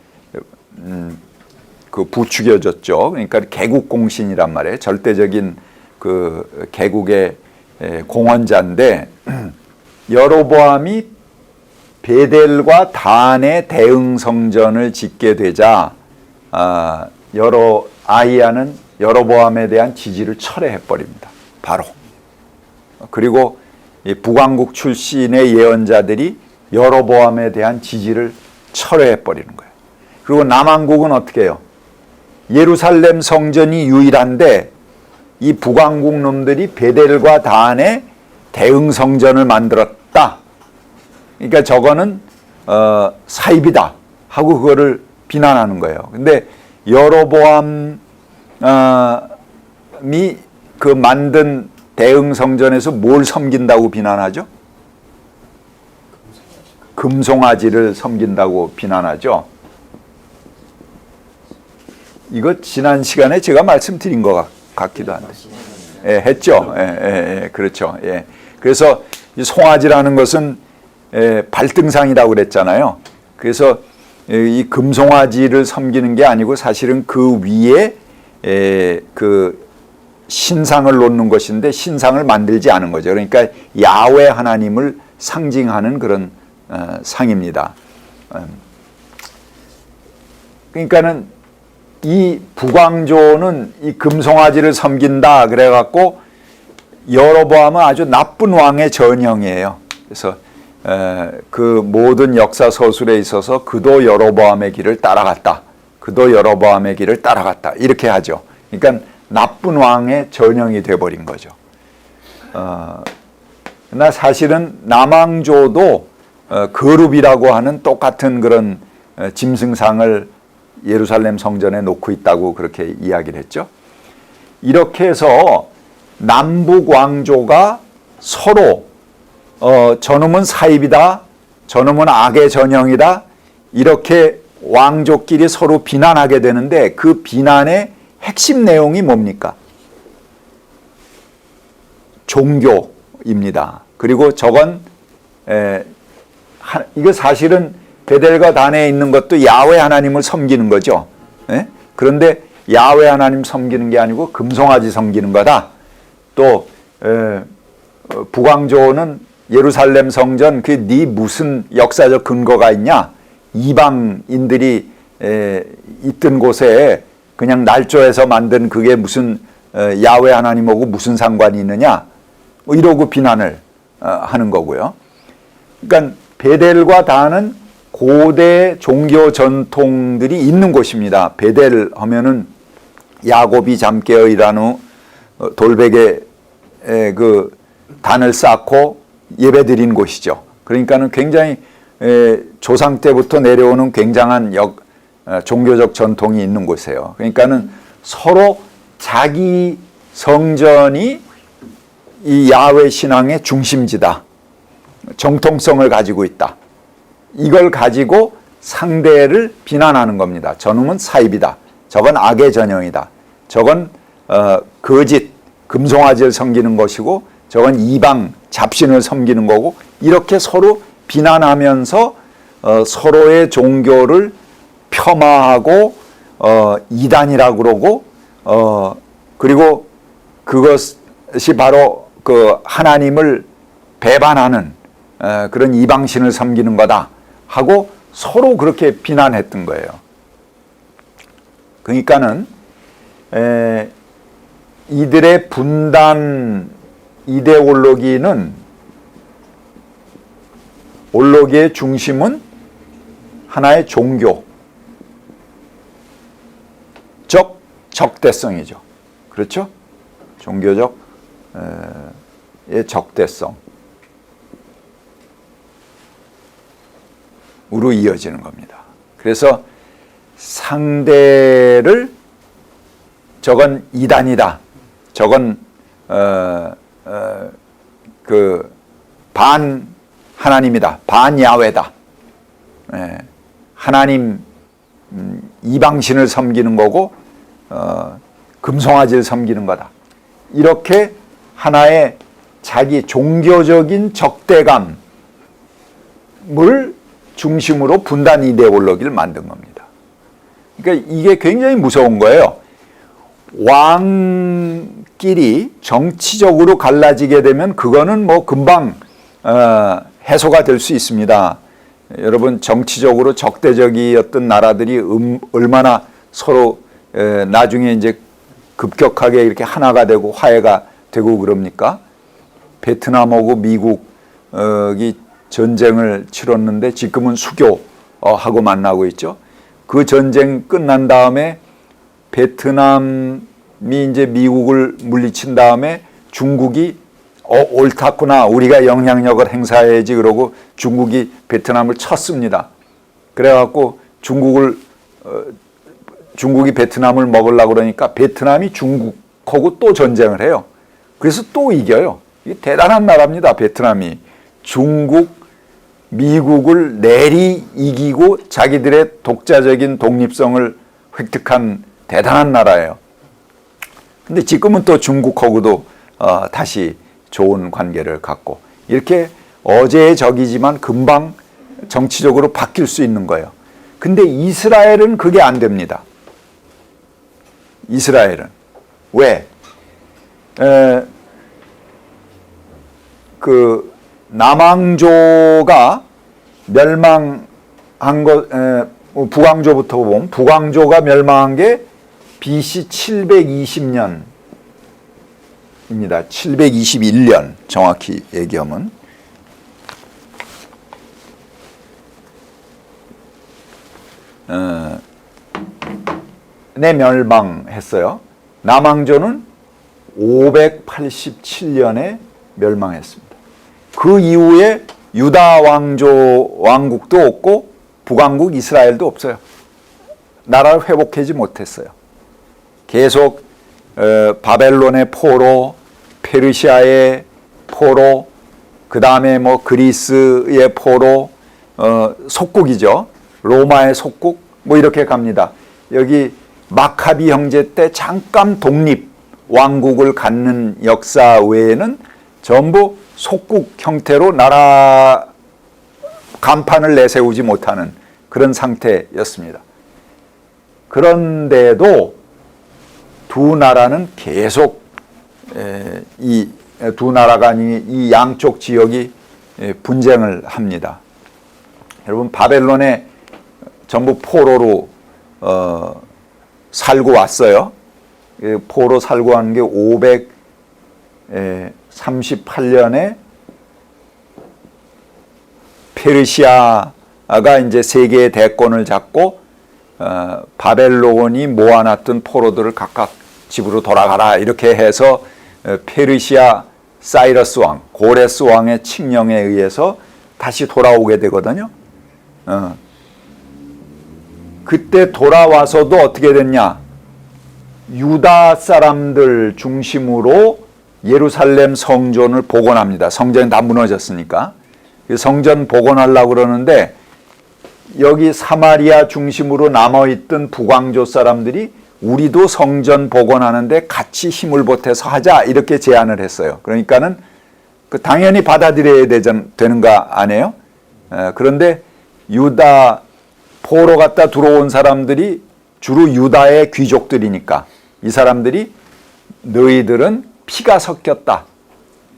그 부추겨졌죠. 그러니까 개국공신이란 말이에요. 절대적인 그 개국의 공헌자인데 여로보암이 베델과 단의 대응 성전을 짓게 되자 아히야는 여로보암에 대한 지지를 철회해 버립니다. 바로. 그리고 이 북왕국 출신의 예언자들이 여로보암에 대한 지지를 철회해 버리는 거예요. 그리고 남왕국은 어떻게 해요? 예루살렘 성전이 유일한데 이 북왕국 놈들이 베델과 단에 대응 성전을 만들었다. 그러니까 저거는 사입이다 하고 그거를 비난하는 거예요. 근데 여로보암이 그 만든 대응 성전에서 뭘 섬긴다고 비난하죠? 금송아지를 섬긴다고 비난하죠. 이거 지난 시간에 제가 말씀드린 것 같기도 한데. 예, 했죠. 그렇죠. 예. 그래서 이 송아지라는 것은 발등상이라고 그랬잖아요. 그래서 이 금송아지를 섬기는 게 아니고 사실은 그 위에 그 신상을 놓는 것인데 신상을 만들지 않은 거죠. 그러니까 야훼 하나님을 상징하는 그런 상입니다. 그러니까는 이 북왕조는 이 금송아지를 섬긴다 그래갖고 여로보암은 아주 나쁜 왕의 전형이에요. 그래서 그 모든 역사 서술에 있어서 그도 여로보암의 길을 따라갔다. 그도 여로보암의 길을 따라갔다. 이렇게 하죠. 그러니까 나쁜 왕의 전형이 돼버린 거죠. 그러나 사실은 남왕조도 거룹이라고 하는 똑같은 그런 짐승상을 예루살렘 성전에 놓고 있다고 그렇게 이야기를 했죠. 이렇게 해서 남북 왕조가 서로 저놈은 사입이다, 저놈은 악의 전형이다, 이렇게 왕조끼리 서로 비난하게 되는데 그 비난의 핵심 내용이 뭡니까? 종교입니다. 그리고 저건 이거 사실은 베델과 단에 있는 것도 야훼 하나님을 섬기는 거죠. 예? 그런데 야훼 하나님 섬기는 게 아니고 금송아지 섬기는 거다. 또 북왕조는 예루살렘 성전 그 네 무슨 역사적 근거가 있냐? 이방인들이 있던 곳에 그냥 날조해서 만든 그게 무슨 야훼 하나님하고 무슨 상관이 있느냐? 뭐 이러고 비난을 하는 거고요. 그러니까 베델과 단은 고대 종교 전통들이 있는 곳입니다. 베델 하면은 야곱이 잠 깨어 일한 후 돌베개 그 단을 쌓고 예배드린 곳이죠. 그러니까는 굉장히 조상 때부터 내려오는 굉장한 종교적 전통이 있는 곳이에요. 그러니까는 서로 자기 성전이 이 야훼 신앙의 중심지다. 정통성을 가지고 있다. 이걸 가지고 상대를 비난하는 겁니다. 저놈은 사입이다. 저건 악의 전형이다. 저건 거짓, 금송아지를 섬기는 것이고 저건 이방, 잡신을 섬기는 거고 이렇게 서로 비난하면서 서로의 종교를 폄하하고 이단이라고 그러고 그리고 그것이 바로 그 하나님을 배반하는 그런 이방신을 섬기는 거다 하고 서로 그렇게 비난했던 거예요. 그러니까는 이들의 분단 이데올로기의 중심은 하나의 종교적 적대성이죠. 그렇죠? 종교적 적대성. 으로 이어지는 겁니다. 그래서 상대를 저건 이단이다. 저건 그 반 하나님이다. 반 야훼다. 하나님 이방신을 섬기는 거고 금송아지를 섬기는 거다. 이렇게 하나의 자기 종교적인 적대감을 중심으로 분단 이데올로기를 만든 겁니다. 그러니까 이게 굉장히 무서운 거예요. 왕끼리 정치적으로 갈라지게 되면 그거는 뭐 금방 해소가 될 수 있습니다. 여러분 정치적으로 적대적이었던 나라들이 얼마나 서로 나중에 이제 급격하게 이렇게 하나가 되고 화해가 되고 그럽니까? 베트남하고 미국이 전쟁을 치렀는데 지금은 수교하고 만나고 있죠. 그 전쟁 끝난 다음에 베트남이 이제 미국을 물리친 다음에 중국이 옳았구나. 우리가 영향력을 행사해야지 그러고 중국이 베트남을 쳤습니다. 그래갖고 중국이 베트남을 먹으려고 그러니까 베트남이 중국하고 또 전쟁을 해요. 그래서 또 이겨요. 이게 대단한 나라입니다. 베트남이. 중국, 미국을 내리 이기고 자기들의 독자적인 독립성을 획득한 대단한 나라예요. 근데 지금은 또 중국하고도 다시 좋은 관계를 갖고 이렇게 어제의 적이지만 금방 정치적으로 바뀔 수 있는 거예요. 근데 이스라엘은 그게 안 됩니다. 이스라엘은. 왜? 그 남왕조가 멸망한 것, 북왕조부터 보면 북왕조가 멸망한 게 BC 720년입니다. 721년 정확히 얘기하면. 네, 멸망했어요. 남왕조는 587년에 멸망했습니다. 그 이후에 유다 왕국도 없고 북왕국 이스라엘도 없어요. 나라를 회복하지 못했어요. 계속 바벨론의 포로, 페르시아의 포로, 그 다음에 뭐 그리스의 포로, 속국이죠. 로마의 속국, 뭐 이렇게 갑니다. 여기 마카비 형제 때 잠깐 독립 왕국을 갖는 역사 외에는 전부 속국 형태로 나라 간판을 내세우지 못하는 그런 상태였습니다. 그런데도 두 나라는 계속 이 두 나라가 이 양쪽 지역이 분쟁을 합니다. 여러분 바벨론에 전부 포로로 살고 왔어요. 포로 살고 한 게 538년에 페르시아가 이제 세계의 대권을 잡고 바벨론이 모아놨던 포로들을 각각 집으로 돌아가라 이렇게 해서 페르시아 사이러스 왕, 고레스 왕의 칙령에 의해서 다시 돌아오게 되거든요. 그때 돌아와서도 어떻게 됐냐? 유다 사람들 중심으로 예루살렘 성전을 복원합니다. 성전이 다 무너졌으니까. 성전 복원하려고 그러는데 여기 사마리아 중심으로 남아있던 북왕조 사람들이 우리도 성전 복원하는데 같이 힘을 보태서 하자 이렇게 제안을 했어요. 그러니까는 당연히 받아들여야 되는 거 아니에요? 그런데 유다 포로 갔다 들어온 사람들이 주로 유다의 귀족들이니까 이 사람들이 너희들은 피가 섞였다.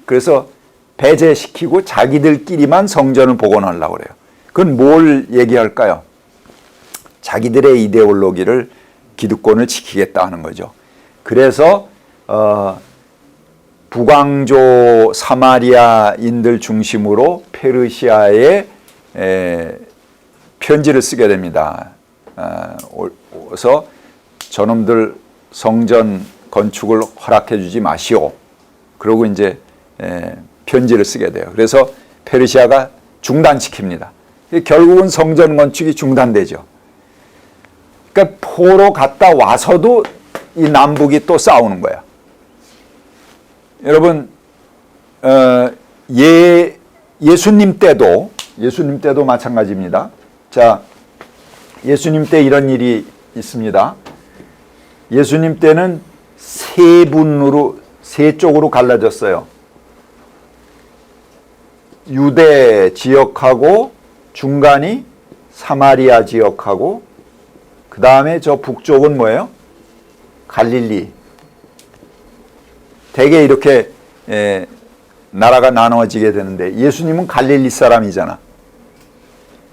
그래서 배제시키고 자기들끼리만 성전을 복원하려고 그래요. 그건 뭘 얘기할까요? 자기들의 이데올로기를 기득권을 지키겠다 하는 거죠. 그래서 북왕조 사마리아인들 중심으로 페르시아에 편지를 쓰게 됩니다. 그래서 저놈들 성전 건축을 허락해 주지 마시오. 그러고 이제 편지를 쓰게 돼요. 그래서 페르시아가 중단시킵니다. 결국은 성전 건축이 중단되죠. 그러니까 포로 갔다 와서도 이 남북이 또 싸우는 거야. 여러분 예수님 때도 마찬가지입니다. 자, 예수님 때 이런 일이 있습니다. 예수님 때는 세 쪽으로 갈라졌어요. 유대 지역하고 중간이 사마리아 지역하고 그 다음에 저 북쪽은 뭐예요? 갈릴리. 대개 이렇게 나라가 나눠지게 되는데 예수님은 갈릴리 사람이잖아.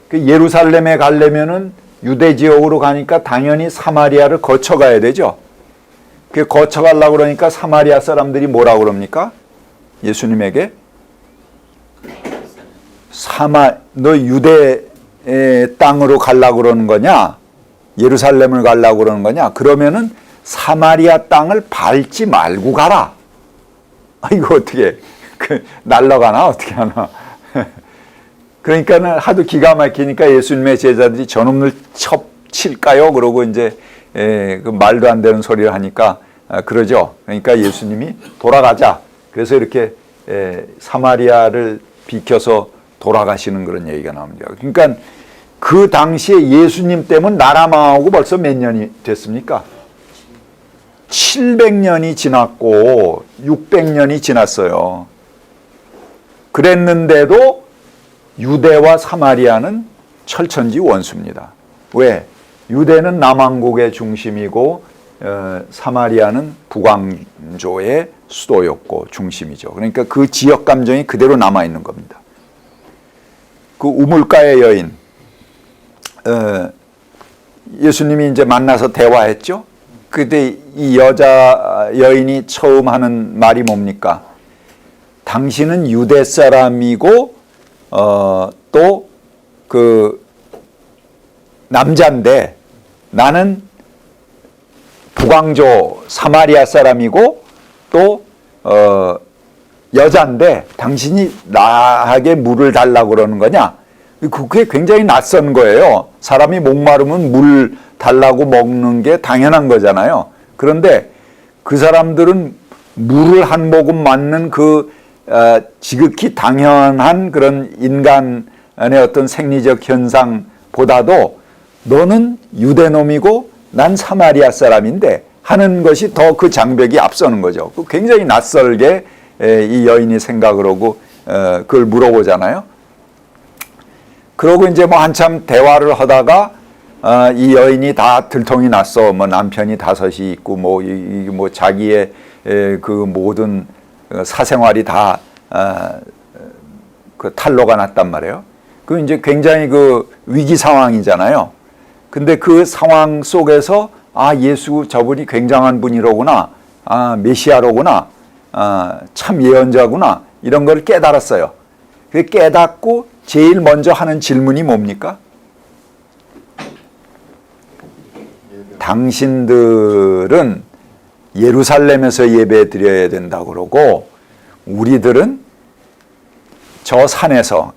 그 예루살렘에 가려면은 유대 지역으로 가니까 당연히 사마리아를 거쳐가야 되죠. 그 거쳐가려고 그러니까 사마리아 사람들이 뭐라고 그럽니까? 예수님에게 너 유대 땅으로 가려고 그러는 거냐? 예루살렘을 가려고 그러는 거냐? 그러면은 사마리아 땅을 밟지 말고 가라. 이거 어떻게 날라가나 어떻게 하나? 그러니까는 하도 기가 막히니까 예수님의 제자들이 저놈을 칠까요? 그러고 이제 그 말도 안 되는 소리를 하니까 그러죠. 그러니까 예수님이 돌아가자. 그래서 이렇게 사마리아를 비켜서 돌아가시는 그런 얘기가 나옵니다. 그러니까 그 당시에 예수님 때문에 나라 망하고 벌써 몇 년이 됐습니까? 700년이 지났고 600년이 지났어요. 그랬는데도 유대와 사마리아는 철천지 원수입니다. 왜? 유대는 남왕국의 중심이고 사마리아는 북왕조의 수도였고 중심이죠. 그러니까 그 지역 감정이 그대로 남아있는 겁니다. 그 우물가의 여인, 예수님이 이제 만나서 대화했죠. 그때 이 여자 여인이 처음 하는 말이 뭡니까? 당신은 유대 사람이고 또 그 남자인데 나는 북왕조 사마리아 사람이고 또 여자인데 당신이 나에게 물을 달라고 그러는 거냐? 그게 굉장히 낯선 거예요. 사람이 목마르면 물 달라고 먹는 게 당연한 거잖아요. 그런데 그 사람들은 물을 한 모금 맞는 그 지극히 당연한 그런 인간의 어떤 생리적 현상보다도 너는 유대놈이고 난 사마리아 사람인데 하는 것이 더 그 장벽이 앞서는 거죠. 굉장히 낯설게 이 여인이 생각을 하고 그걸 물어보잖아요. 그러고 이제 뭐 한참 대화를 하다가 이 여인이 다 들통이 났어. 뭐 남편이 5이 있고 뭐 자기의 그 모든 사생활이 다 그 탄로가 났단 말이에요. 그 이제 굉장히 그 위기 상황이잖아요. 근데 그 상황 속에서 예수 저분이 굉장한 분이로구나. 메시아로구나. 참 예언자구나. 이런 걸 깨달았어요. 그 깨닫고 제일 먼저 하는 질문이 뭡니까? 당신들은 예루살렘에서 예배 드려야 된다고 그러고 우리들은 저 산에서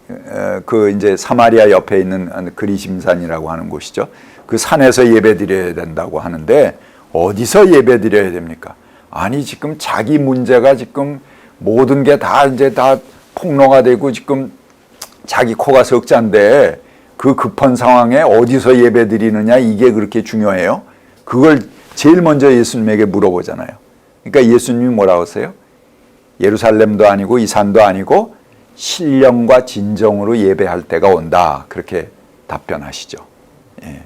그 이제 사마리아 옆에 있는 그리심산이라고 하는 곳이죠. 그 산에서 예배 드려야 된다고 하는데 어디서 예배 드려야 됩니까? 아니 지금 자기 문제가 지금 모든 게 다 이제 다 폭로가 되고 지금 자기 코가 석잔데 그 급한 상황에 어디서 예배 드리느냐 이게 그렇게 중요해요? 그걸 제일 먼저 예수님에게 물어보잖아요. 그러니까 예수님이 뭐라고 하세요? 예루살렘도 아니고 이 산도 아니고 신령과 진정으로 예배할 때가 온다. 그렇게 답변하시죠. 예.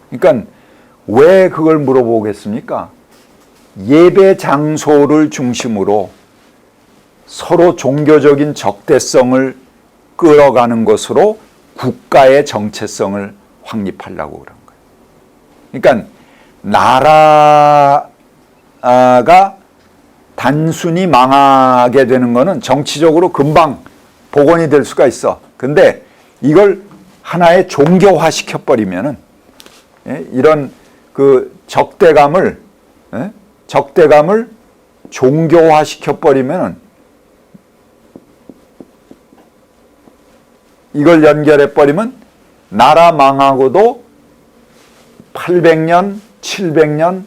그러니까 왜 그걸 물어보겠습니까? 예배 장소를 중심으로 서로 종교적인 적대성을 끌어가는 것으로 국가의 정체성을 확립하려고 그런 거예요. 그러니까 나라가 단순히 망하게 되는 것은 정치적으로 금방 복원이 될 수가 있어. 근데 이걸 하나의 종교화 시켜버리면은 이런 그 적대감을 종교화 시켜버리면은 이걸 연결해버리면 나라 망하고도 800년, 700년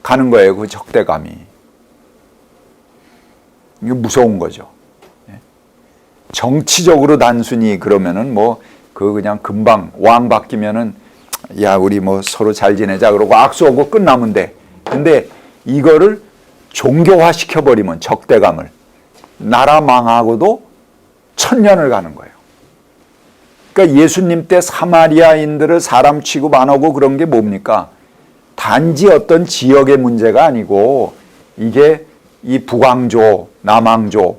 가는 거예요. 그 적대감이. 이게 무서운 거죠. 정치적으로 단순히 그러면은 그 그냥 금방 왕 바뀌면은 야 우리 서로 잘 지내자 그러고 악수하고 끝나면 돼. 근데 이거를 종교화 시켜버리면 적대감을 나라 망하고도 1000년을 가는 거예요. 그러니까 예수님 때 사마리아인들을 사람 취급 안 하고 그런 게 뭡니까? 단지 어떤 지역의 문제가 아니고 이게 이 북왕조, 남왕조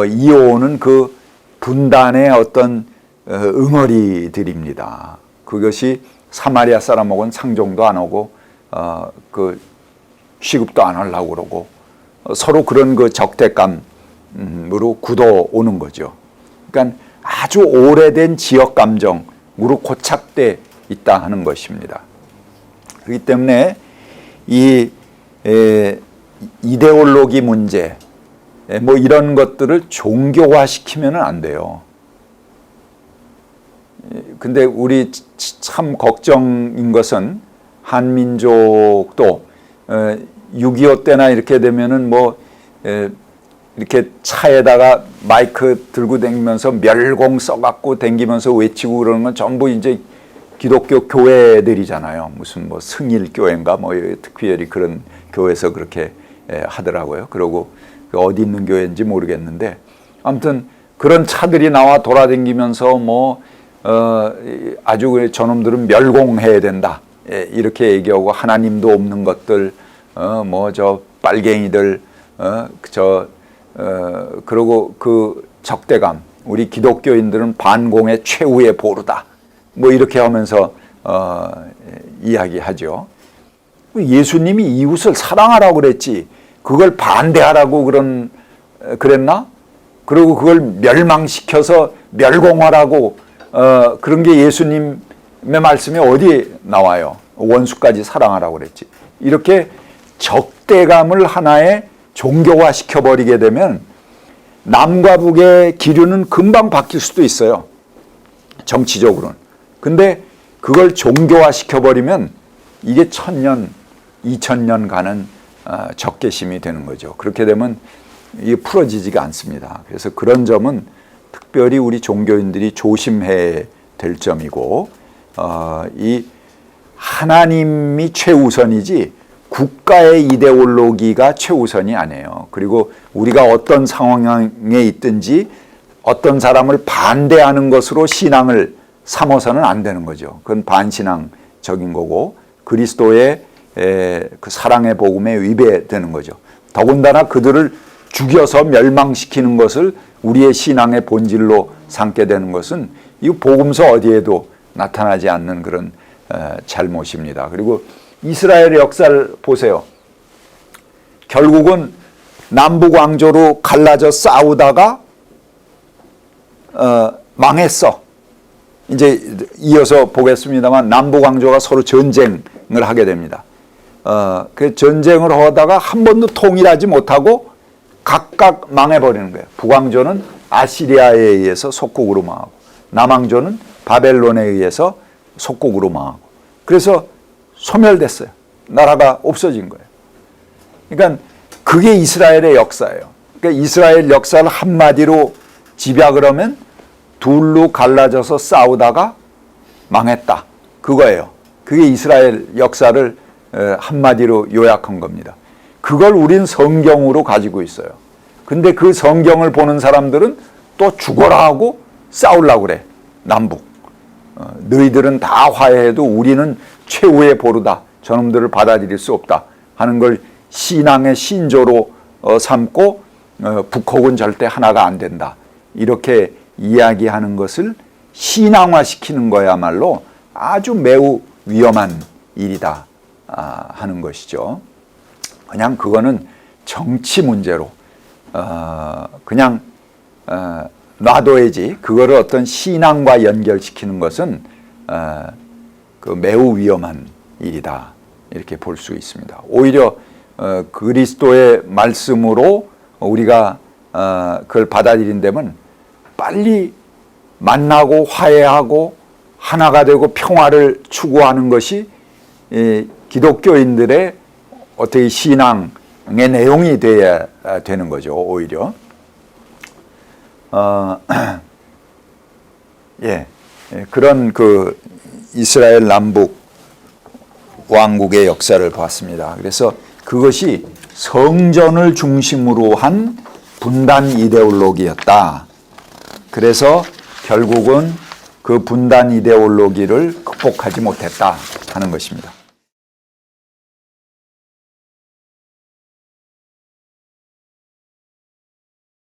이어오는 그 분단의 어떤 응어리들입니다. 그것이 사마리아 사람하고는 상종도 안 하고 그 취급도 안 하려고 그러고 서로 그런 그 적대감으로 굳어오는 거죠. 그러니까 아주 오래된 지역 감정으로 고착돼 있다 하는 것입니다. 그렇기 때문에 이 이데올로기 문제 이런 것들을 종교화 시키면 안 돼요. 근데 우리 참 걱정인 것은 한민족도 6.25 때나 이렇게 되면은 이렇게 차에다가 마이크 들고 다니면서 멸공 써갖고 다니면서 외치고 그러는 건 전부 이제 기독교 교회들이잖아요. 무슨 승일교회인가 특별히 그런 교회에서 그렇게 하더라고요. 그리고 어디 있는 교회인지 모르겠는데 아무튼 그런 차들이 나와 돌아다니면서 아주 저놈들은 멸공해야 된다. 이렇게 얘기하고 하나님도 없는 것들, 저 빨갱이들, 그리고 그 적대감, 우리 기독교인들은 반공의 최후의 보루다. 이렇게 하면서 이야기하죠. 예수님이 이웃을 사랑하라고 그랬지. 그걸 반대하라고 그랬나? 그리고 그걸 멸망시켜서 멸공하라고 그런 게 예수님의 말씀에 어디에 나와요? 원수까지 사랑하라고 그랬지. 이렇게 적대감을 하나의 종교화 시켜버리게 되면 남과 북의 기류는 금방 바뀔 수도 있어요. 정치적으로는. 근데 그걸 종교화 시켜버리면 이게 1000년, 2000년 가는 적개심이 되는 거죠. 그렇게 되면 이게 풀어지지가 않습니다. 그래서 그런 점은 특별히 우리 종교인들이 조심해야 될 점이고, 이 하나님이 최우선이지 국가의 이데올로기가 최우선이 아니에요. 그리고 우리가 어떤 상황에 있든지 어떤 사람을 반대하는 것으로 신앙을 삼아서는 안 되는 거죠. 그건 반신앙적인 거고 그리스도의 그 사랑의 복음에 위배되는 거죠. 더군다나 그들을 죽여서 멸망시키는 것을 우리의 신앙의 본질로 삼게 되는 것은 이 복음서 어디에도 나타나지 않는 그런 잘못입니다. 그리고 이스라엘의 역사를 보세요. 결국은 남북 왕조로 갈라져 싸우다가 망했어. 이제 이어서 보겠습니다만 남북 왕조가 서로 전쟁을 하게 됩니다. 그 전쟁을 하다가 한 번도 통일하지 못하고 각각 망해버리는 거예요. 북왕조는 아시리아에 의해서 속국으로 망하고 남왕조는 바벨론에 의해서 속국으로 망하고 그래서 소멸됐어요. 나라가 없어진 거예요. 그러니까 그게 이스라엘의 역사예요. 그러니까 이스라엘 역사를 한마디로 집약을 하면 둘로 갈라져서 싸우다가 망했다. 그거예요. 그게 이스라엘 역사를 한마디로 요약한 겁니다. 그걸 우린 성경으로 가지고 있어요. 근데 그 성경을 보는 사람들은 또 죽어라 하고 싸우려고 그래. 남북. 너희들은 다 화해해도 우리는 최후의 보루다. 저놈들을 받아들일 수 없다. 하는 걸 신앙의 신조로 삼고 북핵은 절대 하나가 안 된다. 이렇게 이야기하는 것을 신앙화시키는 거야말로 아주 매우 위험한 일이다 하는 것이죠. 그냥 그거는 정치 문제로 그냥 놔둬야지 그거를 어떤 신앙과 연결시키는 것은 그 매우 위험한 일이다 이렇게 볼 수 있습니다. 오히려 그리스도의 말씀으로 우리가 그걸 받아들인다면 빨리 만나고 화해하고 하나가 되고 평화를 추구하는 것이 기독교인들의 어떻게 신앙의 내용이 돼야 되는 거죠. 오히려 그런 그 이스라엘 남북 왕국의 역사를 봤습니다. 그래서 그것이 성전을 중심으로 한 분단 이데올로기였다. 그래서 결국은 그 분단 이데올로기를 극복하지 못했다 하는 것입니다.